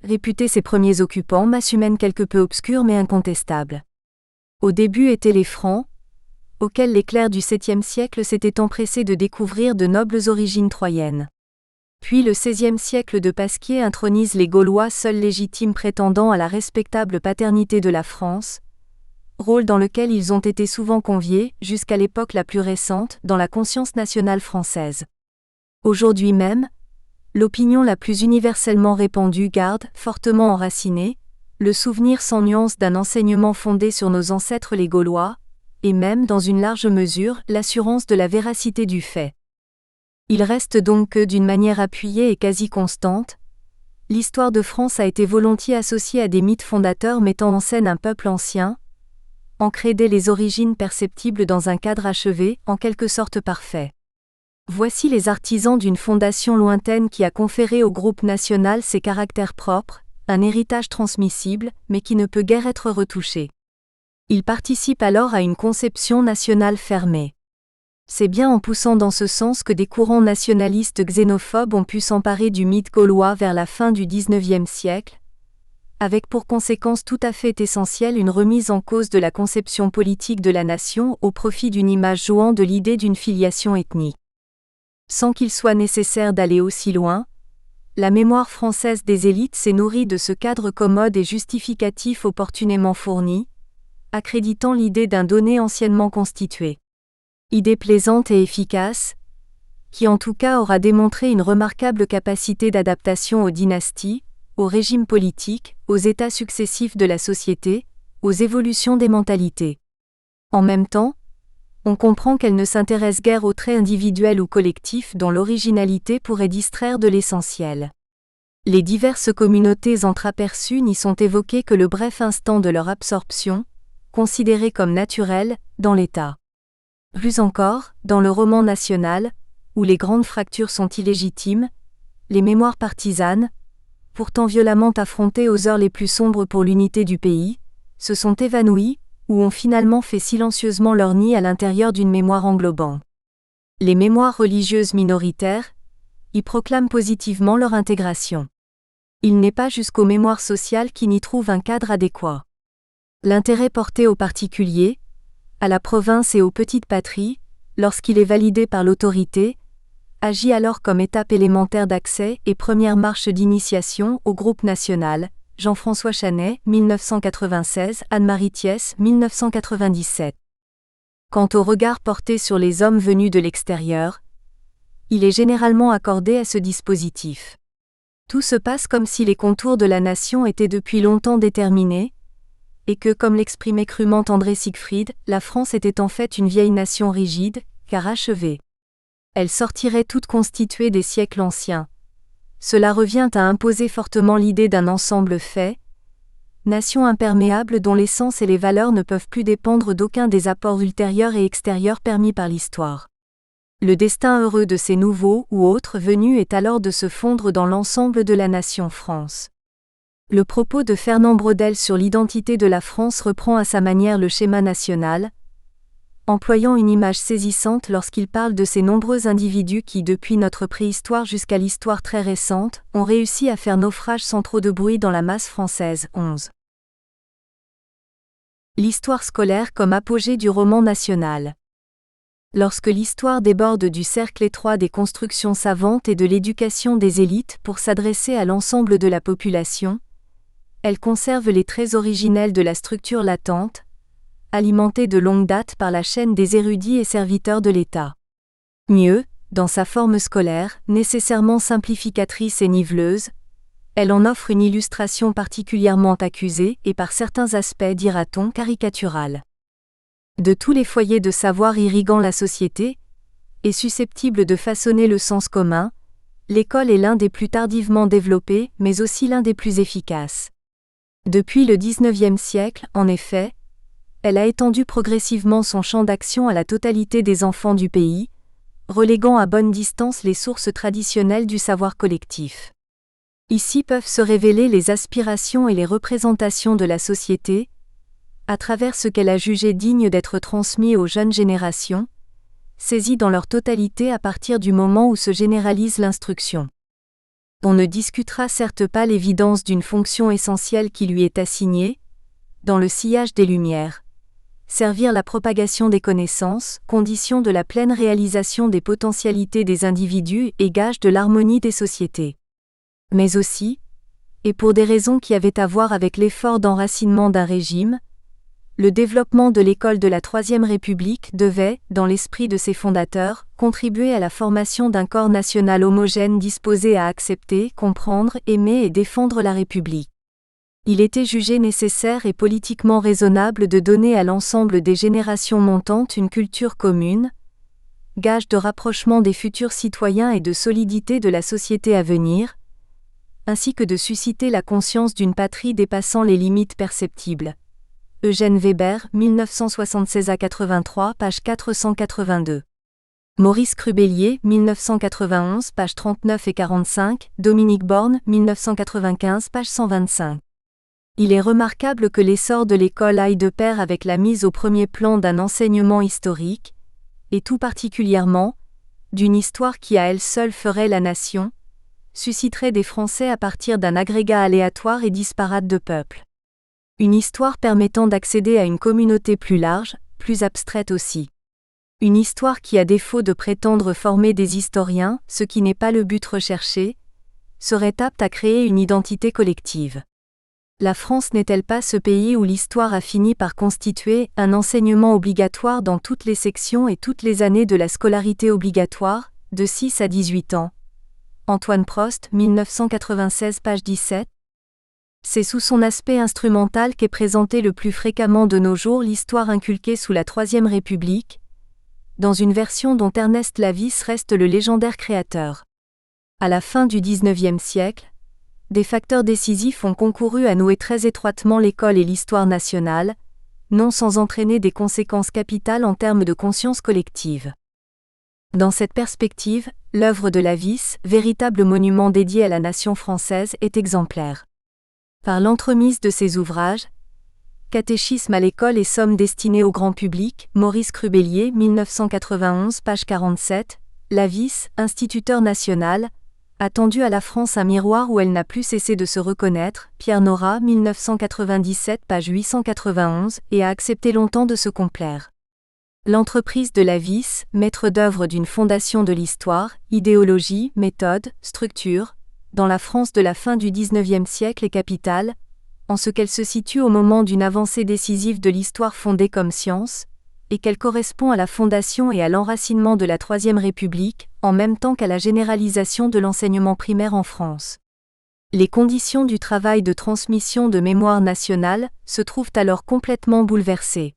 S1: Réputés ses premiers occupants, masse humaine quelque peu obscure mais incontestable. Au début étaient les Francs, auxquels les clercs du 7e siècle s'étaient empressés de découvrir de nobles origines troyennes. Puis le 16e siècle de Pasquier intronise les Gaulois seuls légitimes prétendants à la respectable paternité de la France, rôle dans lequel ils ont été souvent conviés, jusqu'à l'époque la plus récente, dans la conscience nationale française. Aujourd'hui même, l'opinion la plus universellement répandue garde, fortement enracinée, le souvenir sans nuance d'un enseignement fondé sur nos ancêtres les Gaulois, et même, dans une large mesure, l'assurance de la véracité du fait. Il reste donc que, d'une manière appuyée et quasi constante, l'histoire de France a été volontiers associée à des mythes fondateurs mettant en scène un peuple ancien, ancré dès les origines perceptibles dans un cadre achevé, en quelque sorte parfait. Voici les artisans d'une fondation lointaine qui a conféré au groupe national ses caractères propres, un héritage transmissible, mais qui ne peut guère être retouché. Ils participent alors à une conception nationale fermée. C'est bien en poussant dans ce sens que des courants nationalistes xénophobes ont pu s'emparer du mythe gaulois vers la fin du XIXe siècle, avec pour conséquence tout à fait essentielle une remise en cause de la conception politique de la nation au profit d'une image jouant de l'idée d'une filiation ethnique. Sans qu'il soit nécessaire d'aller aussi loin, la mémoire française des élites s'est nourrie de ce cadre commode et justificatif opportunément fourni, accréditant l'idée d'un donné anciennement constitué. Idée plaisante et efficace, qui en tout cas aura démontré une remarquable capacité d'adaptation aux dynasties, aux régimes politiques, aux états successifs de la société, aux évolutions des mentalités. En même temps, on comprend qu'elle ne s'intéresse guère aux traits individuels ou collectifs dont l'originalité pourrait distraire de l'essentiel. Les diverses communautés entreaperçues n'y sont évoquées que le bref instant de leur absorption, considérée comme naturelle, dans l'État. Plus encore, dans le roman national, où les grandes fractures sont illégitimes, les mémoires partisanes, pourtant violemment affrontées aux heures les plus sombres pour l'unité du pays, se sont évanouies, ou ont finalement fait silencieusement leur nid à l'intérieur d'une mémoire englobante. Les mémoires religieuses minoritaires y proclament positivement leur intégration. Il n'est pas jusqu'aux mémoires sociales qui n'y trouvent un cadre adéquat. L'intérêt porté aux particuliers, à la province et aux petites patries, lorsqu'il est validé par l'autorité, agit alors comme étape élémentaire d'accès et première marche d'initiation au groupe national. Jean-François Chanet, 1996, Anne-Marie Thiès, 1997. Quant au regard porté sur les hommes venus de l'extérieur, il est généralement accordé à ce dispositif. Tout se passe comme si les contours de la nation étaient depuis longtemps déterminés, et que, comme l'exprimait crûment André Siegfried, la France était en fait une vieille nation rigide, car achevée. Elle sortirait toute constituée des siècles anciens. Cela revient à imposer fortement l'idée d'un ensemble fait, nation imperméable dont l'essence et les valeurs ne peuvent plus dépendre d'aucun des apports ultérieurs et extérieurs permis par l'histoire. Le destin heureux de ces nouveaux ou autres venus est alors de se fondre dans l'ensemble de la nation France. Le propos de Fernand Braudel sur l'identité de la France reprend à sa manière le schéma national, employant une image saisissante lorsqu'il parle de ces nombreux individus qui, depuis notre préhistoire jusqu'à l'histoire très récente, ont réussi à faire naufrage sans trop de bruit dans la masse française. 11. L'histoire scolaire comme apogée du roman national. Lorsque l'histoire déborde du cercle étroit des constructions savantes et de l'éducation des élites pour s'adresser à l'ensemble de la population, elle conserve les traits originels de la structure latente, alimentée de longue date par la chaîne des érudits et serviteurs de l'État. Mieux, dans sa forme scolaire, nécessairement simplificatrice et niveleuse, elle en offre une illustration particulièrement accusée et par certains aspects, dira-t-on, caricaturale. De tous les foyers de savoir irriguant la société, et susceptible de façonner le sens commun, l'école est l'un des plus tardivement développés, mais aussi l'un des plus efficaces. Depuis le XIXe siècle, en effet, elle a étendu progressivement son champ d'action à la totalité des enfants du pays, reléguant à bonne distance les sources traditionnelles du savoir collectif. Ici peuvent se révéler les aspirations et les représentations de la société, à travers ce qu'elle a jugé digne d'être transmis aux jeunes générations, saisies dans leur totalité à partir du moment où se généralise l'instruction. On ne discutera certes pas l'évidence d'une fonction essentielle qui lui est assignée, dans le sillage des Lumières. Servir la propagation des connaissances, condition de la pleine réalisation des potentialités des individus et gage de l'harmonie des sociétés. Mais aussi, et pour des raisons qui avaient à voir avec l'effort d'enracinement d'un régime, le développement de l'école de la Troisième République devait, dans l'esprit de ses fondateurs, contribuer à la formation d'un corps national homogène disposé à accepter, comprendre, aimer et défendre la République. Il était jugé nécessaire et politiquement raisonnable de donner à l'ensemble des générations montantes une culture commune, gage de rapprochement des futurs citoyens et de solidité de la société à venir, ainsi que de susciter la conscience d'une patrie dépassant les limites perceptibles. Eugène Weber, 1976-83, page 482. Maurice Crubellier, 1991, page 39 et 45, Dominique Borne, 1995, page 125. Il est remarquable que l'essor de l'école aille de pair avec la mise au premier plan d'un enseignement historique, et tout particulièrement, d'une histoire qui à elle seule ferait la nation, susciterait des Français à partir d'un agrégat aléatoire et disparate de peuples. Une histoire permettant d'accéder à une communauté plus large, plus abstraite aussi. Une histoire qui, à défaut de prétendre former des historiens, ce qui n'est pas le but recherché, serait apte à créer une identité collective. La France n'est-elle pas ce pays où l'histoire a fini par constituer un enseignement obligatoire dans toutes les sections et toutes les années de la scolarité obligatoire, de 6 à 18 ans. Antoine Prost, 1996, page 17. C'est sous son aspect instrumental qu'est présentée le plus fréquemment de nos jours l'histoire inculquée sous la Troisième République, dans une version dont Ernest Lavis reste le légendaire créateur. À la fin du XIXe siècle, des facteurs décisifs ont concouru à nouer très étroitement l'école et l'histoire nationale, non sans entraîner des conséquences capitales en termes de conscience collective. Dans cette perspective, l'œuvre de Lavis, véritable monument dédié à la nation française, est exemplaire. Par l'entremise de ses ouvrages, Catéchisme à l'école et sommes destinés au grand public, Maurice Crubellier, 1991, page 47, Lavis, instituteur national, a tendu à la France un miroir où elle n'a plus cessé de se reconnaître, Pierre Nora, 1997, page 891, et a accepté longtemps de se complaire. L'entreprise de Lavis, maître d'œuvre d'une fondation de l'histoire, idéologie, méthode, structure, dans la France de la fin du XIXe siècle est capitale, en ce qu'elle se situe au moment d'une avancée décisive de l'histoire fondée comme science, et qu'elle correspond à la fondation et à l'enracinement de la Troisième République, en même temps qu'à la généralisation de l'enseignement primaire en France. Les conditions du travail de transmission de mémoire nationale se trouvent alors complètement bouleversées.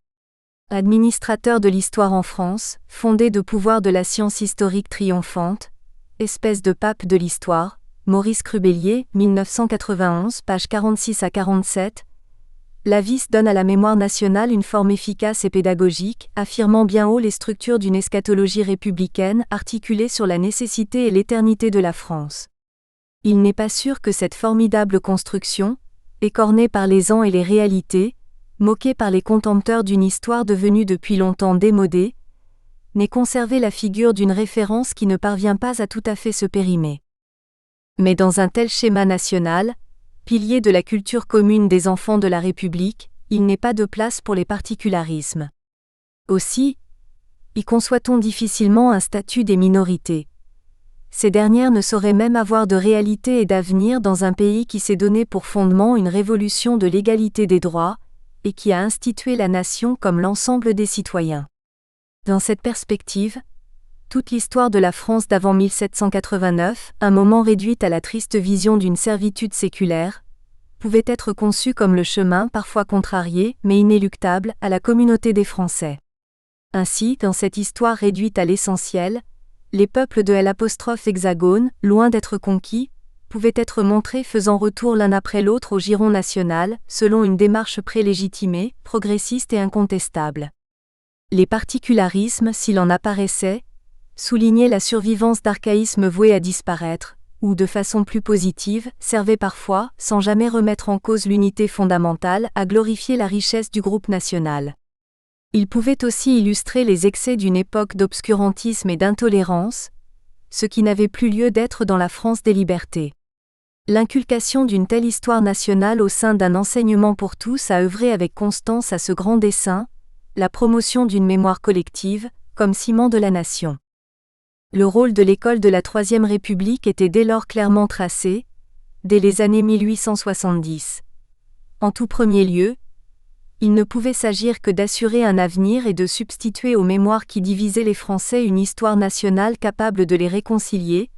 S1: Administrateur de l'histoire en France, fondé de pouvoir de la science historique triomphante, espèce de pape de l'histoire, Maurice Crubellier, 1991, pages 46 à 47, Lavis donne à la mémoire nationale une forme efficace et pédagogique, affirmant bien haut les structures d'une eschatologie républicaine articulée sur la nécessité et l'éternité de la France. Il n'est pas sûr que cette formidable construction, écornée par les ans et les réalités, moquée par les contempteurs d'une histoire devenue depuis longtemps démodée, n'ait conservé la figure d'une référence qui ne parvient pas à tout à fait se périmer. Mais dans un tel schéma national, pilier de la culture commune des enfants de la République, il n'est pas de place pour les particularismes. Aussi, y conçoit-on difficilement un statut des minorités. Ces dernières ne sauraient même avoir de réalité et d'avenir dans un pays qui s'est donné pour fondement une révolution de l'égalité des droits, et qui a institué la nation comme l'ensemble des citoyens. Dans cette perspective, toute l'histoire de la France d'avant 1789, un moment réduite à la triste vision d'une servitude séculaire, pouvait être conçue comme le chemin parfois contrarié, mais inéluctable, à la communauté des Français. Ainsi, dans cette histoire réduite à l'essentiel, les peuples de l'Hexagone, loin d'être conquis, pouvaient être montrés faisant retour l'un après l'autre au giron national, selon une démarche prélégitimée, progressiste et incontestable. Les particularismes, s'il en apparaissait, soulignaient la survivance d'archaïsmes voués à disparaître, ou de façon plus positive, servaient parfois, sans jamais remettre en cause l'unité fondamentale, à glorifier la richesse du groupe national. Ils pouvaient aussi illustrer les excès d'une époque d'obscurantisme et d'intolérance, ce qui n'avait plus lieu d'être dans la France des libertés. L'inculcation d'une telle histoire nationale au sein d'un enseignement pour tous a œuvré avec constance à ce grand dessein, la promotion d'une mémoire collective, comme ciment de la nation. Le rôle de l'école de la Troisième République était dès lors clairement tracé, dès les années 1870. En tout premier lieu, il ne pouvait s'agir que d'assurer un avenir et de substituer aux mémoires qui divisaient les Français une histoire nationale capable de les réconcilier,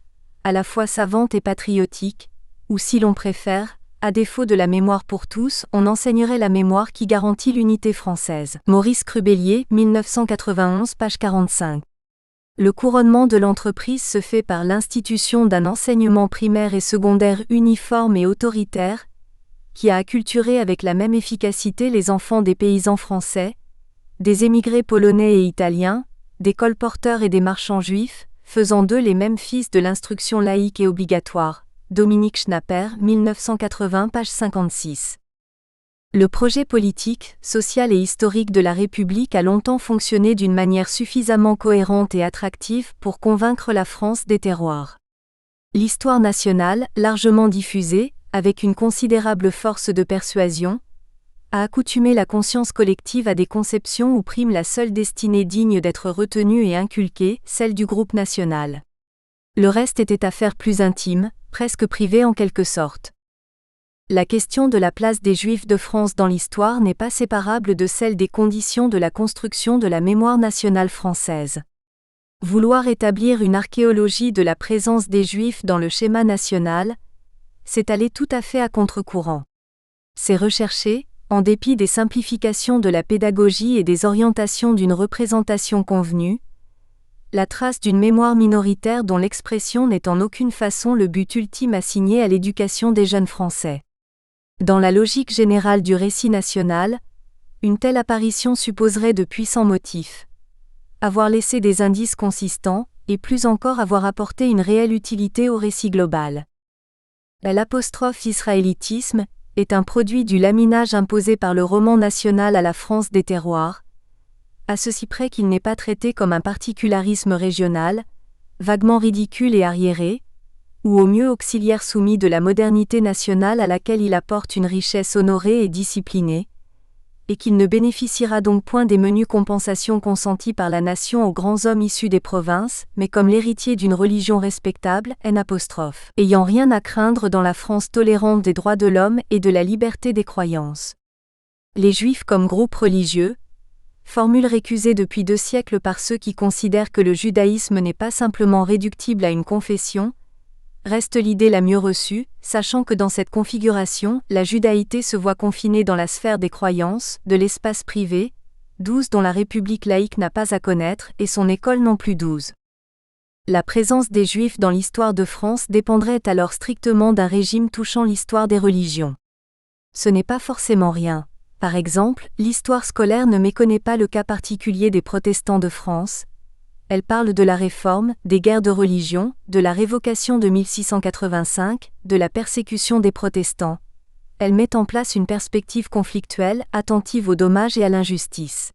S1: à la fois savante et patriotique, ou si l'on préfère, à défaut de la mémoire pour tous, on enseignerait la mémoire qui garantit l'unité française. Maurice Crubellier, 1991, page 45. Le couronnement de l'entreprise se fait par l'institution d'un enseignement primaire et secondaire uniforme et autoritaire, qui a acculturé avec la même efficacité les enfants des paysans français, des émigrés polonais et italiens, des colporteurs et des marchands juifs, faisant d'eux les mêmes fils de l'instruction laïque et obligatoire. Dominique Schnapper, 1980, page 56. Le projet politique, social et historique de la République a longtemps fonctionné d'une manière suffisamment cohérente et attractive pour convaincre la France des terroirs. L'histoire nationale, largement diffusée, avec une considérable force de persuasion, a accoutumé la conscience collective à des conceptions où prime la seule destinée digne d'être retenue et inculquée, celle du groupe national. Le reste était affaire plus intime, presque privée en quelque sorte. La question de la place des Juifs de France dans l'histoire n'est pas séparable de celle des conditions de la construction de la mémoire nationale française. Vouloir établir une archéologie de la présence des Juifs dans le schéma national, c'est aller tout à fait à contre-courant. C'est rechercher, en dépit des simplifications de la pédagogie et des orientations d'une représentation convenue, la trace d'une mémoire minoritaire dont l'expression n'est en aucune façon le but ultime assigné à l'éducation des jeunes Français. Dans la logique générale du récit national, une telle apparition supposerait de puissants motifs. Avoir laissé des indices consistants, et plus encore avoir apporté une réelle utilité au récit global. L'apostrophe israélitisme est un produit du laminage imposé par le roman national à la France des terroirs, à ceci près qu'il n'est pas traité comme un particularisme régional, vaguement ridicule et arriéré, ou au mieux auxiliaire soumis de la modernité nationale à laquelle il apporte une richesse honorée et disciplinée, et qu'il ne bénéficiera donc point des menues compensations consenties par la nation aux grands hommes issus des provinces, mais comme l'héritier d'une religion respectable, ayant rien à craindre dans la France tolérante des droits de l'homme et de la liberté des croyances. Les Juifs comme groupe religieux, formule récusée depuis 2 siècles par ceux qui considèrent que le judaïsme n'est pas simplement réductible à une confession, reste l'idée la mieux reçue, sachant que dans cette configuration, la judaïté se voit confinée dans la sphère des croyances, de l'espace privé, 12 dont la République laïque n'a pas à connaître et son école non plus 12. La présence des Juifs dans l'histoire de France dépendrait alors strictement d'un régime touchant l'histoire des religions. Ce n'est pas forcément rien. Par exemple, l'histoire scolaire ne méconnaît pas le cas particulier des protestants de France. Elle parle de la Réforme, des guerres de religion, de la révocation de 1685, de la persécution des protestants. Elle met en place une perspective conflictuelle, attentive aux dommages et à l'injustice.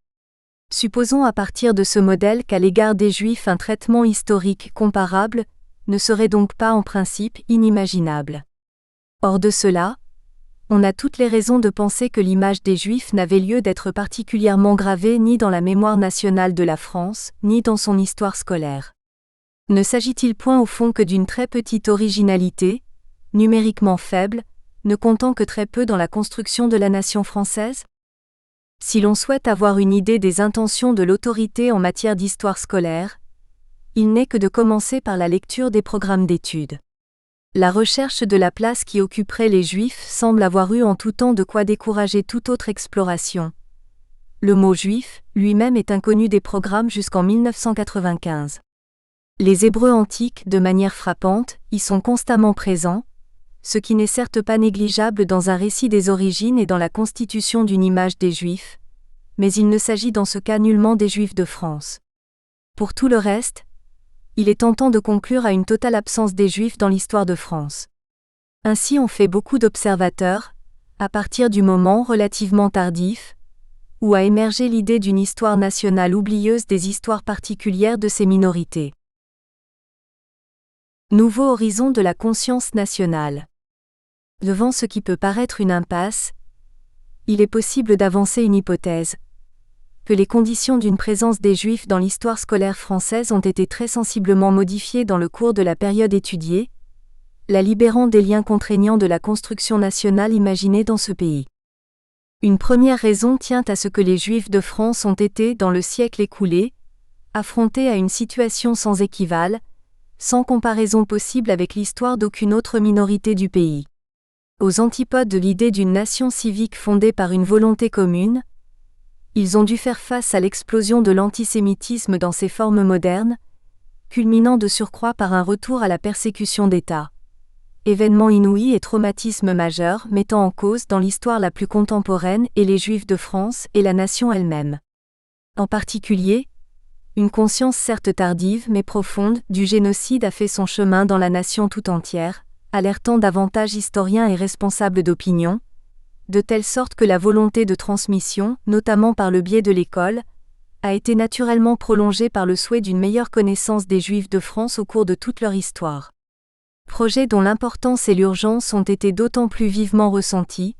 S1: Supposons à partir de ce modèle qu'à l'égard des Juifs un traitement historique comparable ne serait donc pas en principe inimaginable. Hors de cela, on a toutes les raisons de penser que l'image des Juifs n'avait lieu d'être particulièrement gravée ni dans la mémoire nationale de la France, ni dans son histoire scolaire. Ne s'agit-il point au fond que d'une très petite originalité, numériquement faible, ne comptant que très peu dans la construction de la nation française ? Si l'on souhaite avoir une idée des intentions de l'autorité en matière d'histoire scolaire, il n'est que de commencer par la lecture des programmes d'études. La recherche de la place qui occuperait les Juifs semble avoir eu en tout temps de quoi décourager toute autre exploration. Le mot juif, lui-même est inconnu des programmes jusqu'en 1995. Les Hébreux antiques, de manière frappante, y sont constamment présents, ce qui n'est certes pas négligeable dans un récit des origines et dans la constitution d'une image des Juifs, mais il ne s'agit dans ce cas nullement des Juifs de France. Pour tout le reste, il est tentant de conclure à une totale absence des Juifs dans l'histoire de France. Ainsi ont fait beaucoup d'observateurs, à partir du moment relativement tardif, où a émergé l'idée d'une histoire nationale oublieuse des histoires particulières de ces minorités. Nouveau horizon de la conscience nationale. Devant ce qui peut paraître une impasse, il est possible d'avancer une hypothèse. Que les conditions d'une présence des Juifs dans l'histoire scolaire française ont été très sensiblement modifiées dans le cours de la période étudiée, la libérant des liens contraignants de la construction nationale imaginée dans ce pays. Une première raison tient à ce que les Juifs de France ont été, dans le siècle écoulé, affrontés à une situation sans équivalent, sans comparaison possible avec l'histoire d'aucune autre minorité du pays. Aux antipodes de l'idée d'une nation civique fondée par une volonté commune, ils ont dû faire face à l'explosion de l'antisémitisme dans ses formes modernes, culminant de surcroît par un retour à la persécution d'État. Événement inouï et traumatisme majeur mettant en cause dans l'histoire la plus contemporaine et les Juifs de France et la nation elle-même. En particulier, une conscience certes tardive mais profonde du génocide a fait son chemin dans la nation tout entière, alertant davantage historiens et responsables d'opinion, de telle sorte que la volonté de transmission, notamment par le biais de l'école, a été naturellement prolongée par le souhait d'une meilleure connaissance des Juifs de France au cours de toute leur histoire. Projets dont l'importance et l'urgence ont été d'autant plus vivement ressentis,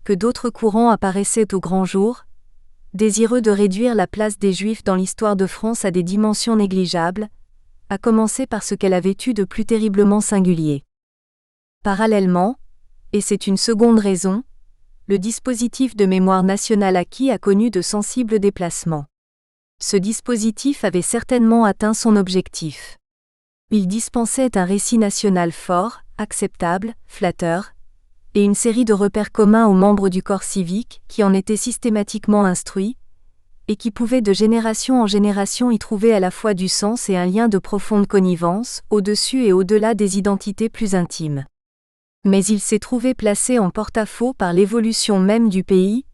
S1: que d'autres courants apparaissaient au grand jour, désireux de réduire la place des Juifs dans l'histoire de France à des dimensions négligeables, à commencer par ce qu'elle avait eu de plus terriblement singulier. Parallèlement, et c'est une seconde raison, le dispositif de mémoire nationale acquis a connu de sensibles déplacements. Ce dispositif avait certainement atteint son objectif. Il dispensait un récit national fort, acceptable, flatteur, et une série de repères communs aux membres du corps civique qui en étaient systématiquement instruits, et qui pouvaient de génération en génération y trouver à la fois du sens et un lien de profonde connivence, au-dessus et au-delà des identités plus intimes. Mais il s'est trouvé placé en porte-à-faux par l'évolution même du pays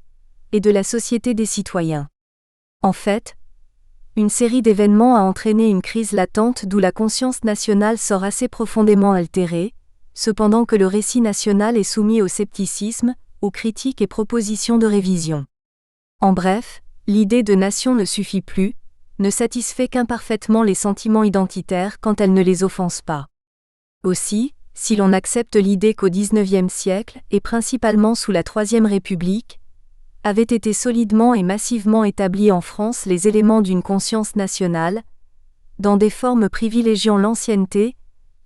S1: et de la société des citoyens. En fait, une série d'événements a entraîné une crise latente d'où la conscience nationale sort assez profondément altérée, cependant que le récit national est soumis au scepticisme, aux critiques et propositions de révision. En bref, l'idée de nation ne suffit plus, ne satisfait qu'imparfaitement les sentiments identitaires quand elle ne les offense pas. Aussi, si l'on accepte l'idée qu'au XIXe siècle, et principalement sous la Troisième République, avaient été solidement et massivement établis en France les éléments d'une conscience nationale, dans des formes privilégiant l'ancienneté,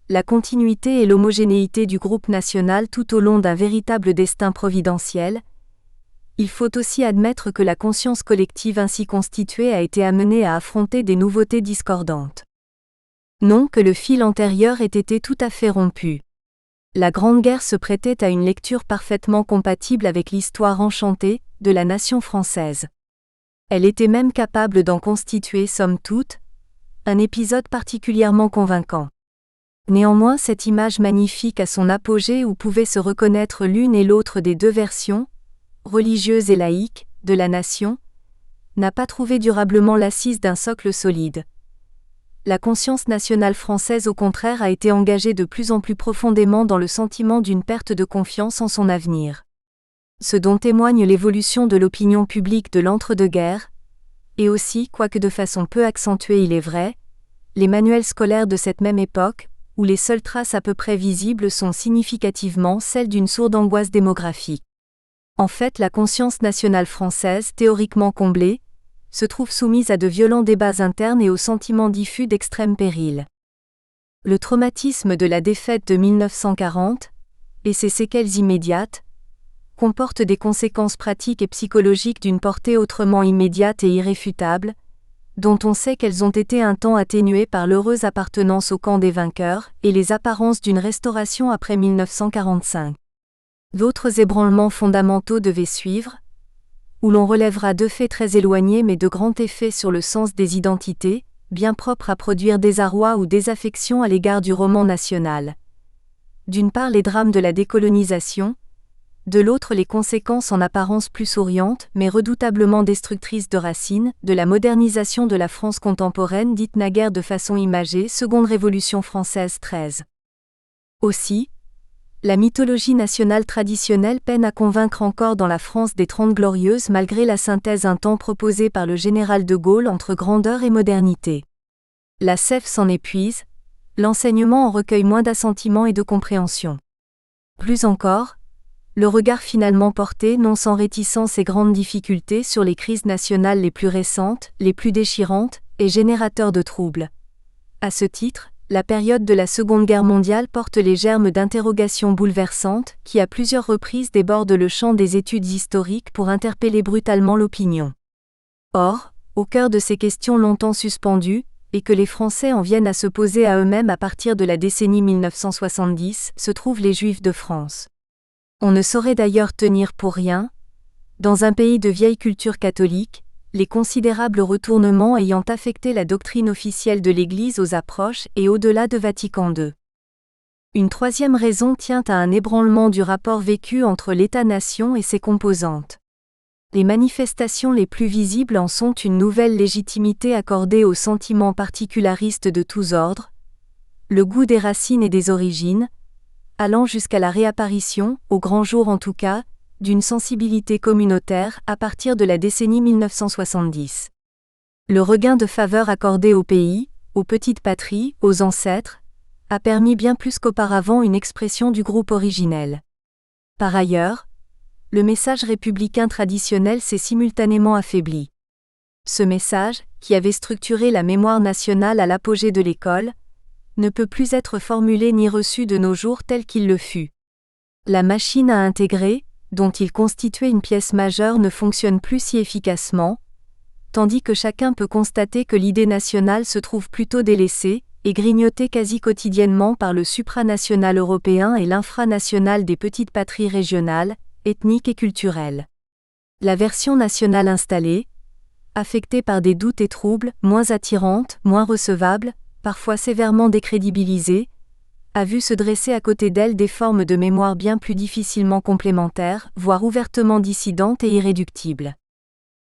S1: la continuité et l'homogénéité du groupe national tout au long d'un véritable destin providentiel, il faut aussi admettre que la conscience collective ainsi constituée a été amenée à affronter des nouveautés discordantes. Non que le fil antérieur ait été tout à fait rompu. La Grande Guerre se prêtait à une lecture parfaitement compatible avec l'histoire enchantée de la nation française. Elle était même capable d'en constituer, somme toute, un épisode particulièrement convaincant. Néanmoins, cette image magnifique à son apogée où pouvaient se reconnaître l'une et l'autre des deux versions, religieuse et laïque, de la nation, n'a pas trouvé durablement l'assise d'un socle solide. La conscience nationale française au contraire a été engagée de plus en plus profondément dans le sentiment d'une perte de confiance en son avenir. Ce dont témoigne l'évolution de l'opinion publique de l'entre-deux-guerres, et aussi, quoique de façon peu accentuée il est vrai, les manuels scolaires de cette même époque, où les seules traces à peu près visibles sont significativement celles d'une sourde angoisse démographique. En fait, la conscience nationale française, théoriquement comblée, se trouve soumise à de violents débats internes et au sentiment diffus d'extrême péril. Le traumatisme de la défaite de 1940, et ses séquelles immédiates, comporte des conséquences pratiques et psychologiques d'une portée autrement immédiate et irréfutable, dont on sait qu'elles ont été un temps atténuées par l'heureuse appartenance au camp des vainqueurs et les apparences d'une restauration après 1945. D'autres ébranlements fondamentaux devaient suivre, où l'on relèvera deux faits très éloignés mais de grands effets sur le sens des identités, bien propres à produire désarroi ou désaffection à l'égard du roman national. D'une part les drames de la décolonisation, de l'autre les conséquences en apparence plus souriantes mais redoutablement destructrices de Racine, de la modernisation de la France contemporaine dite naguère de façon imagée Seconde Révolution française 13. Aussi, la mythologie nationale traditionnelle peine à convaincre encore dans la France des Trente Glorieuses malgré la synthèse un temps proposée par le général de Gaulle entre grandeur et modernité. La sève s'en épuise, l'enseignement en recueille moins d'assentiments et de compréhension. Plus encore, le regard finalement porté non sans réticence et grandes difficultés sur les crises nationales les plus récentes, les plus déchirantes, et générateurs de troubles. À ce titre, la période de la Seconde Guerre mondiale porte les germes d'interrogations bouleversantes qui à plusieurs reprises débordent le champ des études historiques pour interpeller brutalement l'opinion. Or, au cœur de ces questions longtemps suspendues, et que les Français en viennent à se poser à eux-mêmes à partir de la décennie 1970, se trouvent les Juifs de France. On ne saurait d'ailleurs tenir pour rien, dans un pays de vieille culture catholique, les considérables retournements ayant affecté la doctrine officielle de l'Église aux approches et au-delà de Vatican II. Une troisième raison tient à un ébranlement du rapport vécu entre l'État-nation et ses composantes. Les manifestations les plus visibles en sont une nouvelle légitimité accordée aux sentiments particularistes de tous ordres, le goût des racines et des origines, allant jusqu'à la réapparition, au grand jour en tout cas, d'une sensibilité communautaire à partir de la décennie 1970. Le regain de faveur accordé au pays, aux petites patries, aux ancêtres, a permis bien plus qu'auparavant une expression du groupe originel. Par ailleurs, le message républicain traditionnel s'est simultanément affaibli. Ce message, qui avait structuré la mémoire nationale à l'apogée de l'école, ne peut plus être formulé ni reçu de nos jours tel qu'il le fut. La machine à intégrer, dont il constituait une pièce majeure ne fonctionne plus si efficacement, tandis que chacun peut constater que l'idée nationale se trouve plutôt délaissée, et grignotée quasi quotidiennement par le supranational européen et l'infranational des petites patries régionales, ethniques et culturelles. La version nationale installée, affectée par des doutes et troubles, moins attirante, moins recevable, parfois sévèrement décrédibilisée, a vu se dresser à côté d'elle des formes de mémoire bien plus difficilement complémentaires, voire ouvertement dissidentes et irréductibles.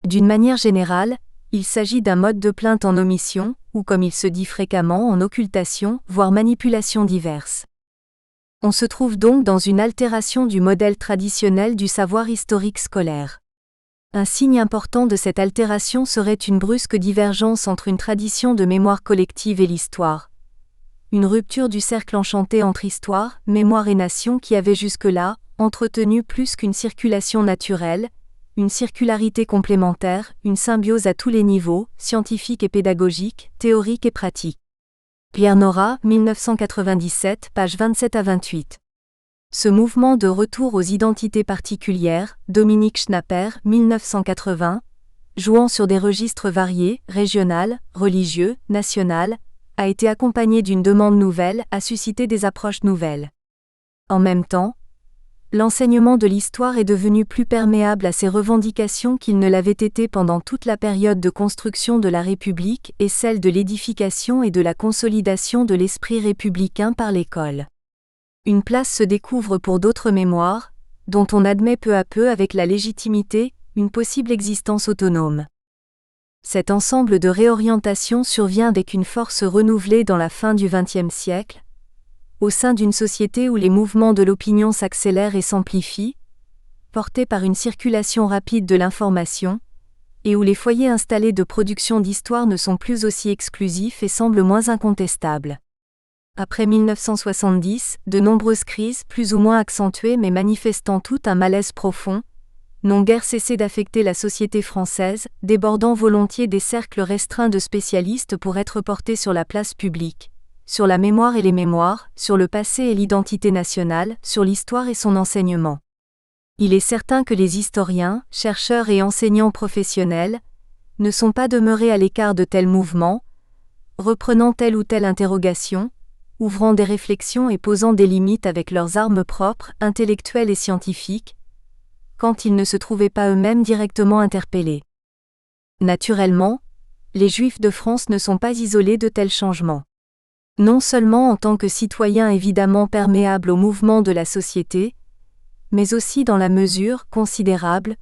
S1: D'une manière générale, il s'agit d'un mode de plainte en omission, ou comme il se dit fréquemment en occultation, voire manipulation diverses. On se trouve donc dans une altération du modèle traditionnel du savoir historique scolaire. Un signe important de cette altération serait une brusque divergence entre une tradition de mémoire collective et l'histoire. Une rupture du cercle enchanté entre histoire, mémoire et nation qui avait jusque-là entretenu plus qu'une circulation naturelle, une circularité complémentaire, une symbiose à tous les niveaux, scientifique et pédagogique, théorique et pratique. Pierre Nora, 1997, pages 27 à 28. Ce mouvement de retour aux identités particulières, Dominique Schnapper, 1980, jouant sur des registres variés, régional, religieux, national, a été accompagné d'une demande nouvelle, a suscité des approches nouvelles. En même temps, l'enseignement de l'histoire est devenu plus perméable à ces revendications qu'il ne l'avait été pendant toute la période de construction de la République et celle de l'édification et de la consolidation de l'esprit républicain par l'école. Une place se découvre pour d'autres mémoires, dont on admet peu à peu avec la légitimité une possible existence autonome. Cet ensemble de réorientation survient avec une force renouvelée dans la fin du XXe siècle, au sein d'une société où les mouvements de l'opinion s'accélèrent et s'amplifient, portés par une circulation rapide de l'information, et où les foyers installés de production d'histoire ne sont plus aussi exclusifs et semblent moins incontestables. Après 1970, de nombreuses crises, plus ou moins accentuées mais manifestant toutes un malaise profond, n'ont guère cessé d'affecter la société française, débordant volontiers des cercles restreints de spécialistes pour être portés sur la place publique, sur la mémoire et les mémoires, sur le passé et l'identité nationale, sur l'histoire et son enseignement. Il est certain que les historiens, chercheurs et enseignants professionnels ne sont pas demeurés à l'écart de tels mouvements, reprenant telle ou telle interrogation, ouvrant des réflexions et posant des limites avec leurs armes propres, intellectuelles et scientifiques, quand ils ne se trouvaient pas eux-mêmes directement interpellés. Naturellement, les Juifs de France ne sont pas isolés de tels changements. Non seulement en tant que citoyens évidemment perméables au mouvement de la société, mais aussi dans la mesure considérable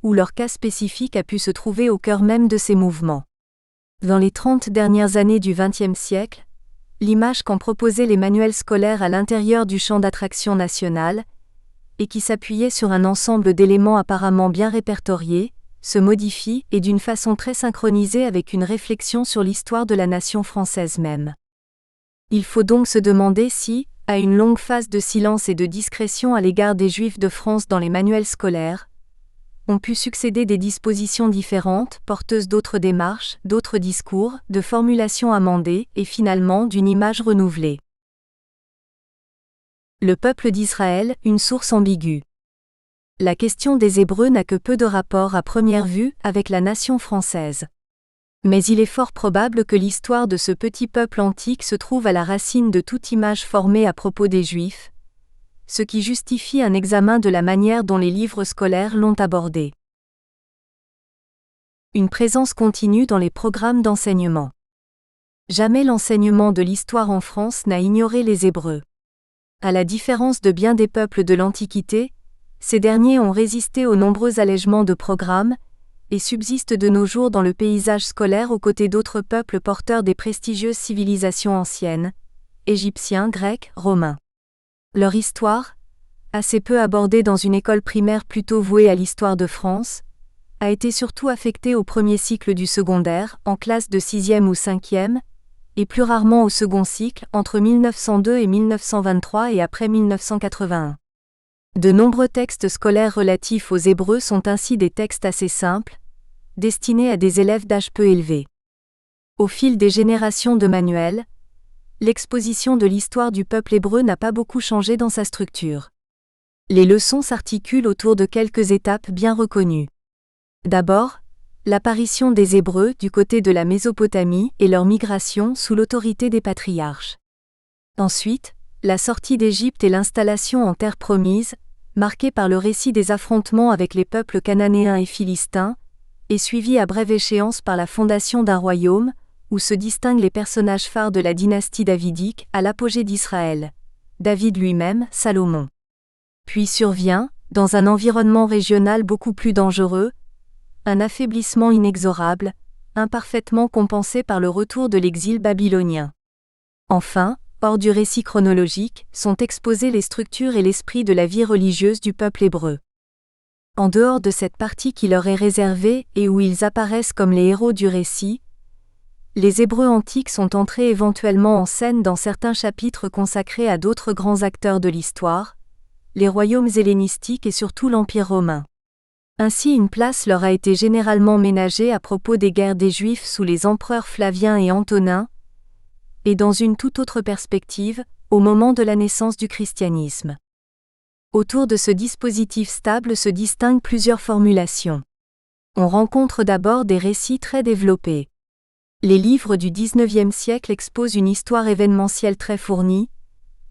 S1: où leur cas spécifique a pu se trouver au cœur même de ces mouvements. Dans les 30 dernières années du XXe siècle, l'image qu'en proposaient les manuels scolaires à l'intérieur du champ d'attraction national, et qui s'appuyait sur un ensemble d'éléments apparemment bien répertoriés, se modifie et d'une façon très synchronisée avec une réflexion sur l'histoire de la nation française même. Il faut donc se demander si, à une longue phase de silence et de discrétion à l'égard des Juifs de France dans les manuels scolaires, ont pu succéder des dispositions différentes, porteuses d'autres démarches, d'autres discours, de formulations amendées et finalement d'une image renouvelée. Le peuple d'Israël, une source ambiguë. La question des Hébreux n'a que peu de rapport à première vue avec la nation française. Mais il est fort probable que l'histoire de ce petit peuple antique se trouve à la racine de toute image formée à propos des Juifs, ce qui justifie un examen de la manière dont les livres scolaires l'ont abordé. Une présence continue dans les programmes d'enseignement. Jamais l'enseignement de l'histoire en France n'a ignoré les Hébreux. À la différence de bien des peuples de l'Antiquité, ces derniers ont résisté aux nombreux allègements de programmes, et subsistent de nos jours dans le paysage scolaire aux côtés d'autres peuples porteurs des prestigieuses civilisations anciennes, égyptiens, grecs, romains. Leur histoire, assez peu abordée dans une école primaire plutôt vouée à l'histoire de France, a été surtout affectée au premier cycle du secondaire, en classe de 6e ou 5e, et plus rarement au second cycle, entre 1902 et 1923 et après 1981. De nombreux textes scolaires relatifs aux Hébreux sont ainsi des textes assez simples, destinés à des élèves d'âge peu élevé. Au fil des générations de manuels, l'exposition de l'histoire du peuple hébreu n'a pas beaucoup changé dans sa structure. Les leçons s'articulent autour de quelques étapes bien reconnues. D'abord, l'apparition des Hébreux du côté de la Mésopotamie et leur migration sous l'autorité des patriarches. Ensuite, la sortie d'Égypte et l'installation en terre promise, marquée par le récit des affrontements avec les peuples cananéens et philistins, est suivie à brève échéance par la fondation d'un royaume, où se distinguent les personnages phares de la dynastie davidique à l'apogée d'Israël, David lui-même, Salomon. Puis survient, dans un environnement régional beaucoup plus dangereux, un affaiblissement inexorable, imparfaitement compensé par le retour de l'exil babylonien. Enfin, hors du récit chronologique, sont exposées les structures et l'esprit de la vie religieuse du peuple hébreu. En dehors de cette partie qui leur est réservée et où ils apparaissent comme les héros du récit, les Hébreux antiques sont entrés éventuellement en scène dans certains chapitres consacrés à d'autres grands acteurs de l'histoire, les royaumes hellénistiques et surtout l'Empire romain. Ainsi une place leur a été généralement ménagée à propos des guerres des Juifs sous les empereurs Flavien et Antonin, et dans une toute autre perspective, au moment de la naissance du christianisme. Autour de ce dispositif stable se distinguent plusieurs formulations. On rencontre d'abord des récits très développés. Les livres du XIXe siècle exposent une histoire événementielle très fournie,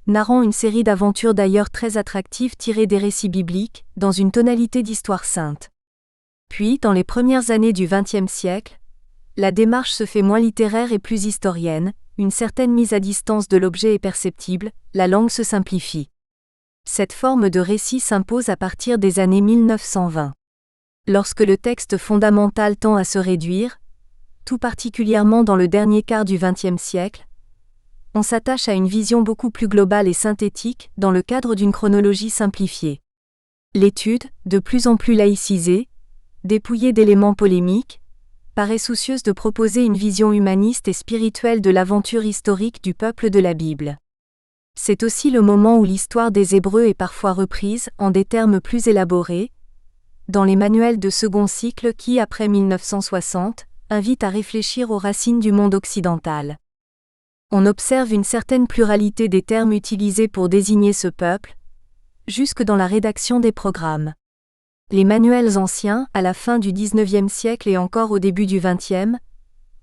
S1: narrant une série d'aventures d'ailleurs très attractives tirées des récits bibliques, dans une tonalité d'histoire sainte. Puis, dans les premières années du XXe siècle, la démarche se fait moins littéraire et plus historienne, une certaine mise à distance de l'objet est perceptible, la langue se simplifie. Cette forme de récit s'impose à partir des années 1920. Lorsque le texte fondamental tend à se réduire, tout particulièrement dans le dernier quart du XXe siècle, on s'attache à une vision beaucoup plus globale et synthétique dans le cadre d'une chronologie simplifiée. L'étude, de plus en plus laïcisée, dépouillée d'éléments polémiques, paraît soucieuse de proposer une vision humaniste et spirituelle de l'aventure historique du peuple de la Bible. C'est aussi le moment où l'histoire des Hébreux est parfois reprise, en des termes plus élaborés, dans les manuels de second cycle qui, après 1960, invitent à réfléchir aux racines du monde occidental. On observe une certaine pluralité des termes utilisés pour désigner ce peuple, jusque dans la rédaction des programmes. Les manuels anciens, à la fin du XIXe siècle et encore au début du XXe,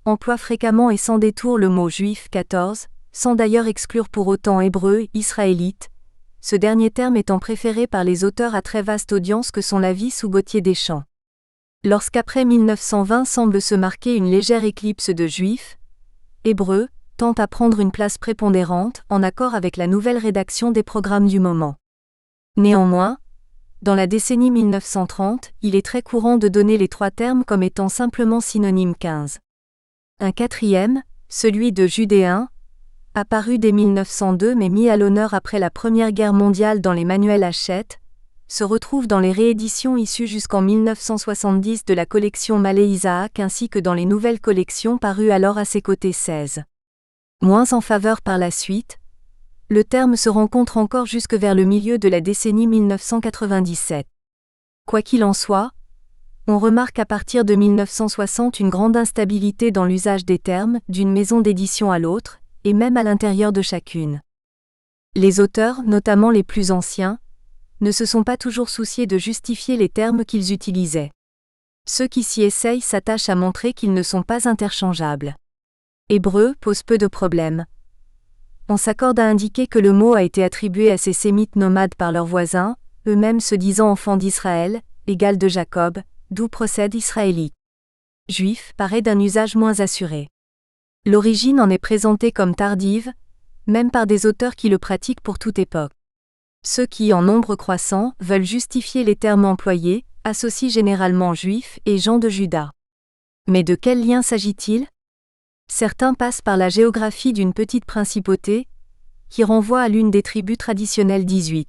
S1: emploient fréquemment et sans détour le mot juif 14, sans d'ailleurs exclure pour autant hébreu, israélite, ce dernier terme étant préféré par les auteurs à très vaste audience que sont Lavis ou Gauthier Deschamps. Lorsqu'après 1920 semble se marquer une légère éclipse de juifs, hébreux tend à prendre une place prépondérante en accord avec la nouvelle rédaction des programmes du moment. Néanmoins, dans la décennie 1930, il est très courant de donner les trois termes comme étant simplement synonymes 15. Un quatrième, celui de judéen, apparu dès 1902 mais mis à l'honneur après la Première Guerre mondiale dans les manuels Hachette, se retrouve dans les rééditions issues jusqu'en 1970 de la collection Malé-Isaac ainsi que dans les nouvelles collections parues alors à ses côtés 16. Moins en faveur par la suite, le terme se rencontre encore jusque vers le milieu de la décennie 1997. Quoi qu'il en soit, on remarque à partir de 1960 une grande instabilité dans l'usage des termes, d'une maison d'édition à l'autre, et même à l'intérieur de chacune. Les auteurs, notamment les plus anciens, ne se sont pas toujours souciés de justifier les termes qu'ils utilisaient. Ceux qui s'y essayent s'attachent à montrer qu'ils ne sont pas interchangeables. Hébreu pose peu de problèmes. On s'accorde à indiquer que le mot a été attribué à ces sémites nomades par leurs voisins, eux-mêmes se disant enfants d'Israël, égal de Jacob, d'où procède israélite. Juif paraît d'un usage moins assuré. L'origine en est présentée comme tardive, même par des auteurs qui le pratiquent pour toute époque. Ceux qui, en nombre croissant, veulent justifier les termes employés, associent généralement Juifs et gens de Juda. Mais de quel lien s'agit-il ? Certains passent par la géographie d'une petite principauté, qui renvoie à l'une des tribus traditionnelles 18.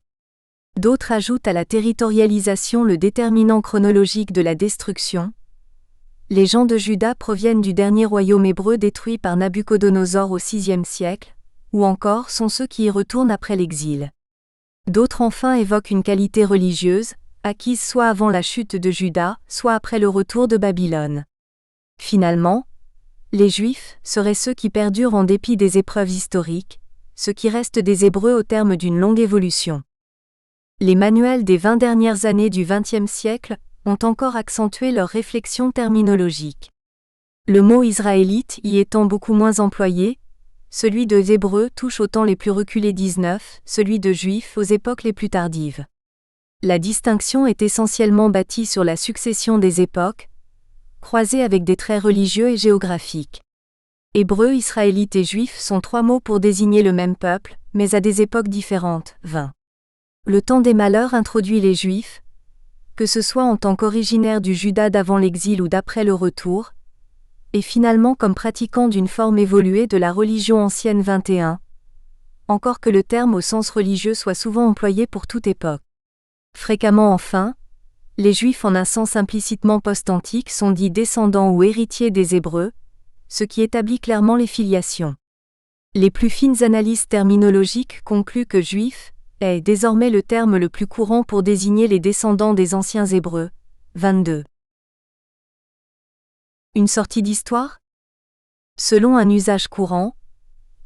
S1: D'autres ajoutent à la territorialisation le déterminant chronologique de la destruction. Les gens de Juda proviennent du dernier royaume hébreu détruit par Nabuchodonosor au VIe siècle, ou encore sont ceux qui y retournent après l'exil. D'autres enfin évoquent une qualité religieuse, acquise soit avant la chute de Juda, soit après le retour de Babylone. Finalement, les Juifs seraient ceux qui perdurent en dépit des épreuves historiques, ceux qui restent des Hébreux au terme d'une longue évolution. Les manuels des 20 dernières années du XXe siècle ont encore accentué leur réflexion terminologique. Le mot israélite y étant beaucoup moins employé, celui de Hébreux touche aux temps les plus reculés 19, celui de Juif aux époques les plus tardives. La distinction est essentiellement bâtie sur la succession des époques, croisée avec des traits religieux et géographiques. Hébreu, israélite et juif sont trois mots pour désigner le même peuple, mais à des époques différentes. 20. Le temps des malheurs introduit les Juifs, que ce soit en tant qu'originaires du Juda d'avant l'exil ou d'après le retour, et finalement comme pratiquants d'une forme évoluée de la religion ancienne 21, encore que le terme au sens religieux soit souvent employé pour toute époque. Fréquemment enfin, les Juifs en un sens implicitement post-antique sont dits descendants ou héritiers des Hébreux, ce qui établit clairement les filiations. Les plus fines analyses terminologiques concluent que Juif est désormais le terme le plus courant pour désigner les descendants des anciens Hébreux. 22. Une sortie d'histoire ? Selon un usage courant,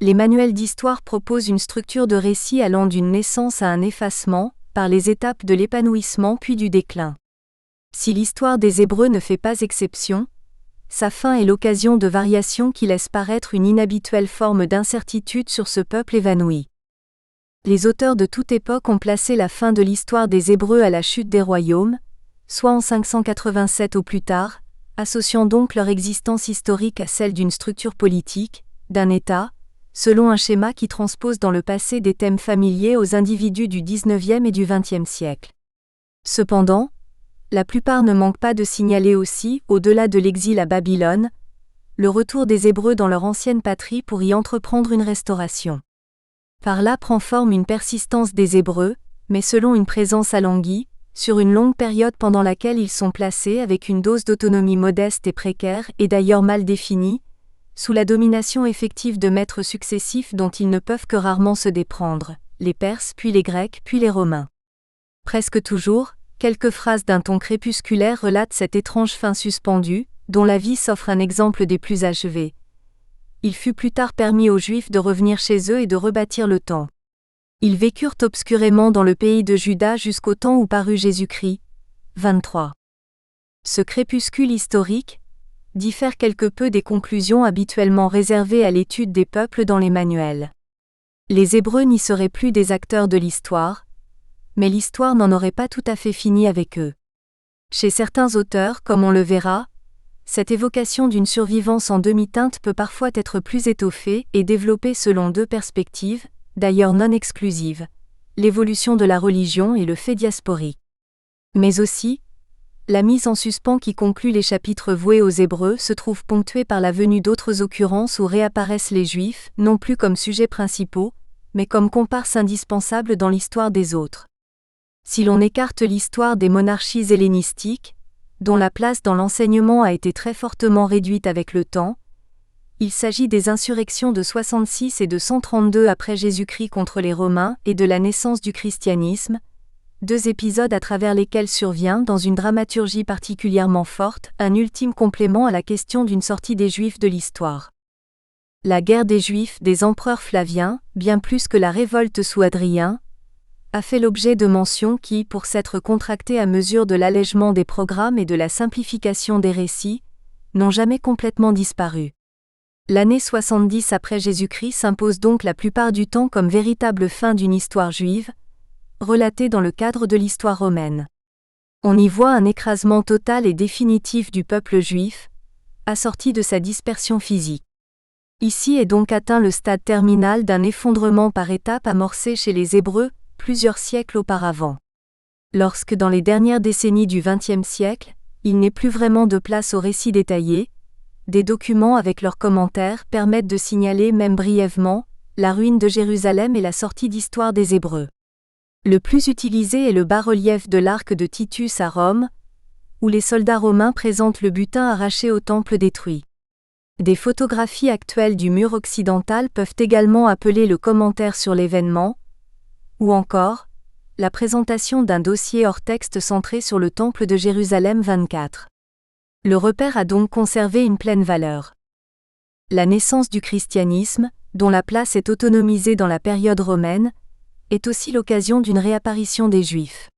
S1: les manuels d'histoire proposent une structure de récit allant d'une naissance à un effacement, par les étapes de l'épanouissement puis du déclin. Si l'histoire des Hébreux ne fait pas exception, sa fin est l'occasion de variations qui laissent paraître une inhabituelle forme d'incertitude sur ce peuple évanoui. Les auteurs de toute époque ont placé la fin de l'histoire des Hébreux à la chute des royaumes, soit en 587 au plus tard, associant donc leur existence historique à celle d'une structure politique, d'un État, selon un schéma qui transpose dans le passé des thèmes familiers aux individus du XIXe et du XXe siècle. Cependant, la plupart ne manquent pas de signaler aussi, au-delà de l'exil à Babylone, le retour des Hébreux dans leur ancienne patrie pour y entreprendre une restauration. Par là prend forme une persistance des Hébreux, mais selon une présence alanguie, sur une longue période pendant laquelle ils sont placés avec une dose d'autonomie modeste et précaire et d'ailleurs mal définie, sous la domination effective de maîtres successifs dont ils ne peuvent que rarement se déprendre, les Perses puis les Grecs puis les Romains. Presque toujours, quelques phrases d'un ton crépusculaire relatent cette étrange fin suspendue, dont la vie s'offre un exemple des plus achevés. Il fut plus tard permis aux Juifs de revenir chez eux et de rebâtir le temple. Ils vécurent obscurément dans le pays de Juda jusqu'au temps où parut Jésus-Christ. 23. Ce crépuscule historique diffère quelque peu des conclusions habituellement réservées à l'étude des peuples dans les manuels. Les Hébreux n'y seraient plus des acteurs de l'histoire, mais l'histoire n'en aurait pas tout à fait fini avec eux. Chez certains auteurs, comme on le verra, cette évocation d'une survivance en demi-teinte peut parfois être plus étoffée et développée selon deux perspectives, d'ailleurs non exclusives, l'évolution de la religion et le fait diasporique. Mais aussi, la mise en suspens qui conclut les chapitres voués aux Hébreux se trouve ponctuée par la venue d'autres occurrences où réapparaissent les Juifs, non plus comme sujets principaux, mais comme comparses indispensables dans l'histoire des autres. Si l'on écarte l'histoire des monarchies hellénistiques, dont la place dans l'enseignement a été très fortement réduite avec le temps, il s'agit des insurrections de 66 et de 132 après Jésus-Christ contre les Romains et de la naissance du christianisme, deux épisodes à travers lesquels survient, dans une dramaturgie particulièrement forte, un ultime complément à la question d'une sortie des Juifs de l'histoire. La guerre des Juifs des empereurs Flaviens, bien plus que la révolte sous Hadrien, a fait l'objet de mentions qui, pour s'être contractées à mesure de l'allègement des programmes et de la simplification des récits, n'ont jamais complètement disparu. L'année 70 après Jésus-Christ s'impose donc la plupart du temps comme véritable fin d'une histoire juive, relatée dans le cadre de l'histoire romaine. On y voit un écrasement total et définitif du peuple juif, assorti de sa dispersion physique. Ici est donc atteint le stade terminal d'un effondrement par étapes amorcé chez les Hébreux, plusieurs siècles auparavant. Lorsque dans les dernières décennies du XXe siècle, il n'est plus vraiment de place au récit détaillé, des documents avec leurs commentaires permettent de signaler même brièvement la ruine de Jérusalem et la sortie d'histoire des Hébreux. Le plus utilisé est le bas-relief de l'arc de Titus à Rome, où les soldats romains présentent le butin arraché au temple détruit. Des photographies actuelles du mur occidental peuvent également appeler le commentaire sur l'événement, ou encore, la présentation d'un dossier hors texte centré sur le temple de Jérusalem 24. Le repère a donc conservé une pleine valeur. La naissance du christianisme, dont la place est autonomisée dans la période romaine, est aussi l'occasion d'une réapparition des Juifs.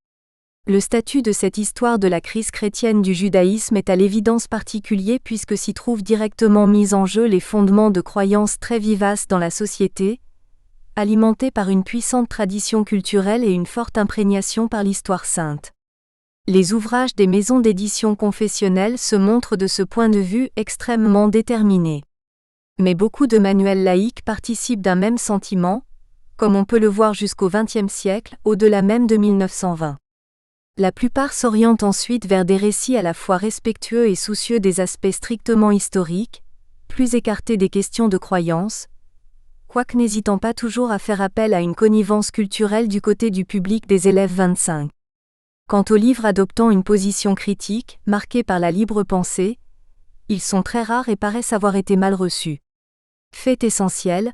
S1: Le statut de cette histoire de la crise chrétienne du judaïsme est à l'évidence particulier puisque s'y trouvent directement mis en jeu les fondements de croyances très vivaces dans la société, alimentés par une puissante tradition culturelle et une forte imprégnation par l'histoire sainte. Les ouvrages des maisons d'édition confessionnelles se montrent de ce point de vue extrêmement déterminés. Mais beaucoup de manuels laïques participent d'un même sentiment, comme on peut le voir jusqu'au XXe siècle, au-delà même de 1920. La plupart s'orientent ensuite vers des récits à la fois respectueux et soucieux des aspects strictement historiques, plus écartés des questions de croyance, quoique n'hésitant pas toujours à faire appel à une connivence culturelle du côté du public des élèves 25. Quant aux livres adoptant une position critique, marquée par la libre pensée, ils sont très rares et paraissent avoir été mal reçus. Fait essentiel,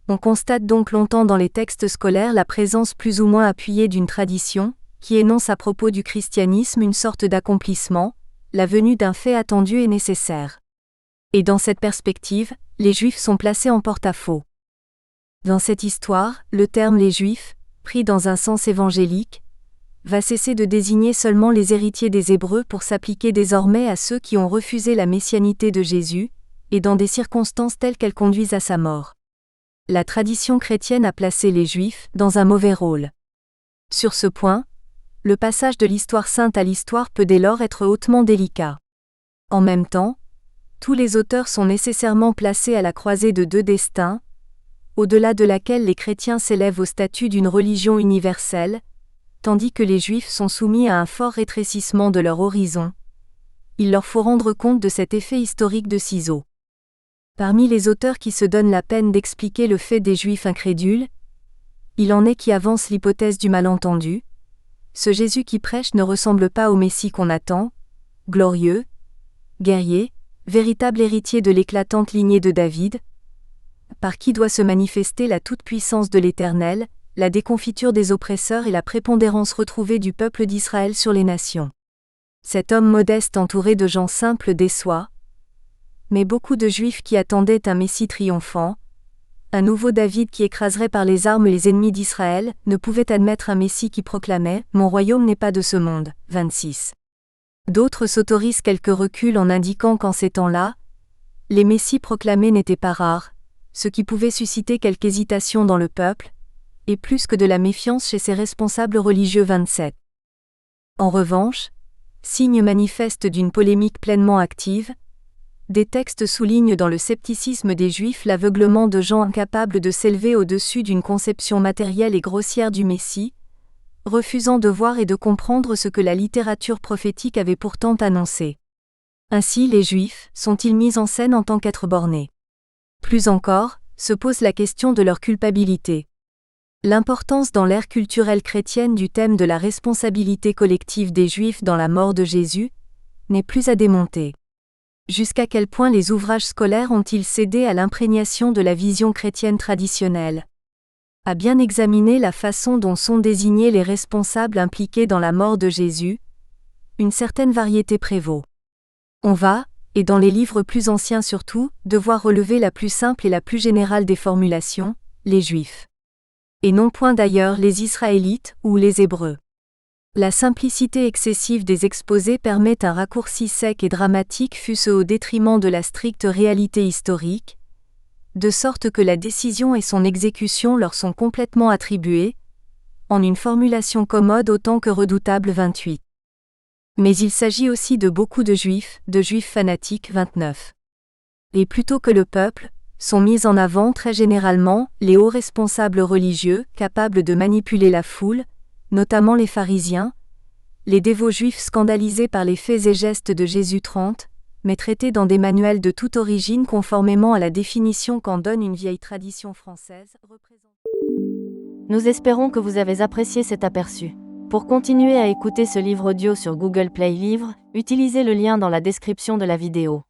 S1: on constate donc longtemps dans les textes scolaires la présence plus ou moins appuyée d'une tradition, qui énonce à propos du christianisme une sorte d'accomplissement, la venue d'un fait attendu et nécessaire. Et dans cette perspective, les Juifs sont placés en porte-à-faux. Dans cette histoire, le terme « les Juifs », pris dans un sens évangélique, va cesser de désigner seulement les héritiers des Hébreux pour s'appliquer désormais à ceux qui ont refusé la messianité de Jésus, et dans des circonstances telles qu'elles conduisent à sa mort. La tradition chrétienne a placé les Juifs dans un mauvais rôle. Sur ce point, le passage de l'histoire sainte à l'histoire peut dès lors être hautement délicat. En même temps, tous les auteurs sont nécessairement placés à la croisée de deux destins, au-delà de laquelle les chrétiens s'élèvent au statut d'une religion universelle, tandis que les Juifs sont soumis à un fort rétrécissement de leur horizon. Il leur faut rendre compte de cet effet historique de ciseaux. Parmi les auteurs qui se donnent la peine d'expliquer le fait des Juifs incrédules, il en est qui avancent l'hypothèse du malentendu. Ce Jésus qui prêche ne ressemble pas au Messie qu'on attend, glorieux, guerrier, véritable héritier de l'éclatante lignée de David, par qui doit se manifester la toute-puissance de l'Éternel, la déconfiture des oppresseurs et la prépondérance retrouvée du peuple d'Israël sur les nations. Cet homme modeste entouré de gens simples déçoit, mais beaucoup de Juifs qui attendaient un Messie triomphant, un nouveau David qui écraserait par les armes les ennemis d'Israël, ne pouvaient admettre un Messie qui proclamait « Mon royaume n'est pas de ce monde » 26. D'autres s'autorisent quelques reculs en indiquant qu'en ces temps-là, les Messies proclamés n'étaient pas rares, ce qui pouvait susciter quelque hésitation dans le peuple, et plus que de la méfiance chez ses responsables religieux 27. En revanche, signe manifeste d'une polémique pleinement active, des textes soulignent dans le scepticisme des Juifs l'aveuglement de gens incapables de s'élever au-dessus d'une conception matérielle et grossière du Messie, refusant de voir et de comprendre ce que la littérature prophétique avait pourtant annoncé. Ainsi les Juifs sont-ils mis en scène en tant qu'êtres bornés. Plus encore, se pose la question de leur culpabilité. L'importance dans l'ère culturelle chrétienne du thème de la responsabilité collective des Juifs dans la mort de Jésus n'est plus à démonter. Jusqu'à quel point les ouvrages scolaires ont-ils cédé à l'imprégnation de la vision chrétienne traditionnelle? À bien examiner la façon dont sont désignés les responsables impliqués dans la mort de Jésus, une certaine variété prévaut. On va, et dans les livres plus anciens surtout, devoir relever la plus simple et la plus générale des formulations, les Juifs. Et non point d'ailleurs les Israélites ou les Hébreux. La simplicité excessive des exposés permet un raccourci sec et dramatique fût-ce au détriment de la stricte réalité historique, de sorte que la décision et son exécution leur sont complètement attribuées, en une formulation commode autant que redoutable 28. Mais il s'agit aussi de beaucoup de Juifs fanatiques 29. Et plutôt que le peuple, sont mis en avant très généralement les hauts responsables religieux capables de manipuler la foule, notamment les pharisiens, les dévots juifs scandalisés par les faits et gestes de Jésus 30, mais traités dans des manuels de toute origine conformément à la définition qu'en donne une vieille tradition française.
S2: Nous espérons que vous avez apprécié cet aperçu. Pour continuer à écouter ce livre audio sur Google Play Livres, utilisez le lien dans la description de la vidéo.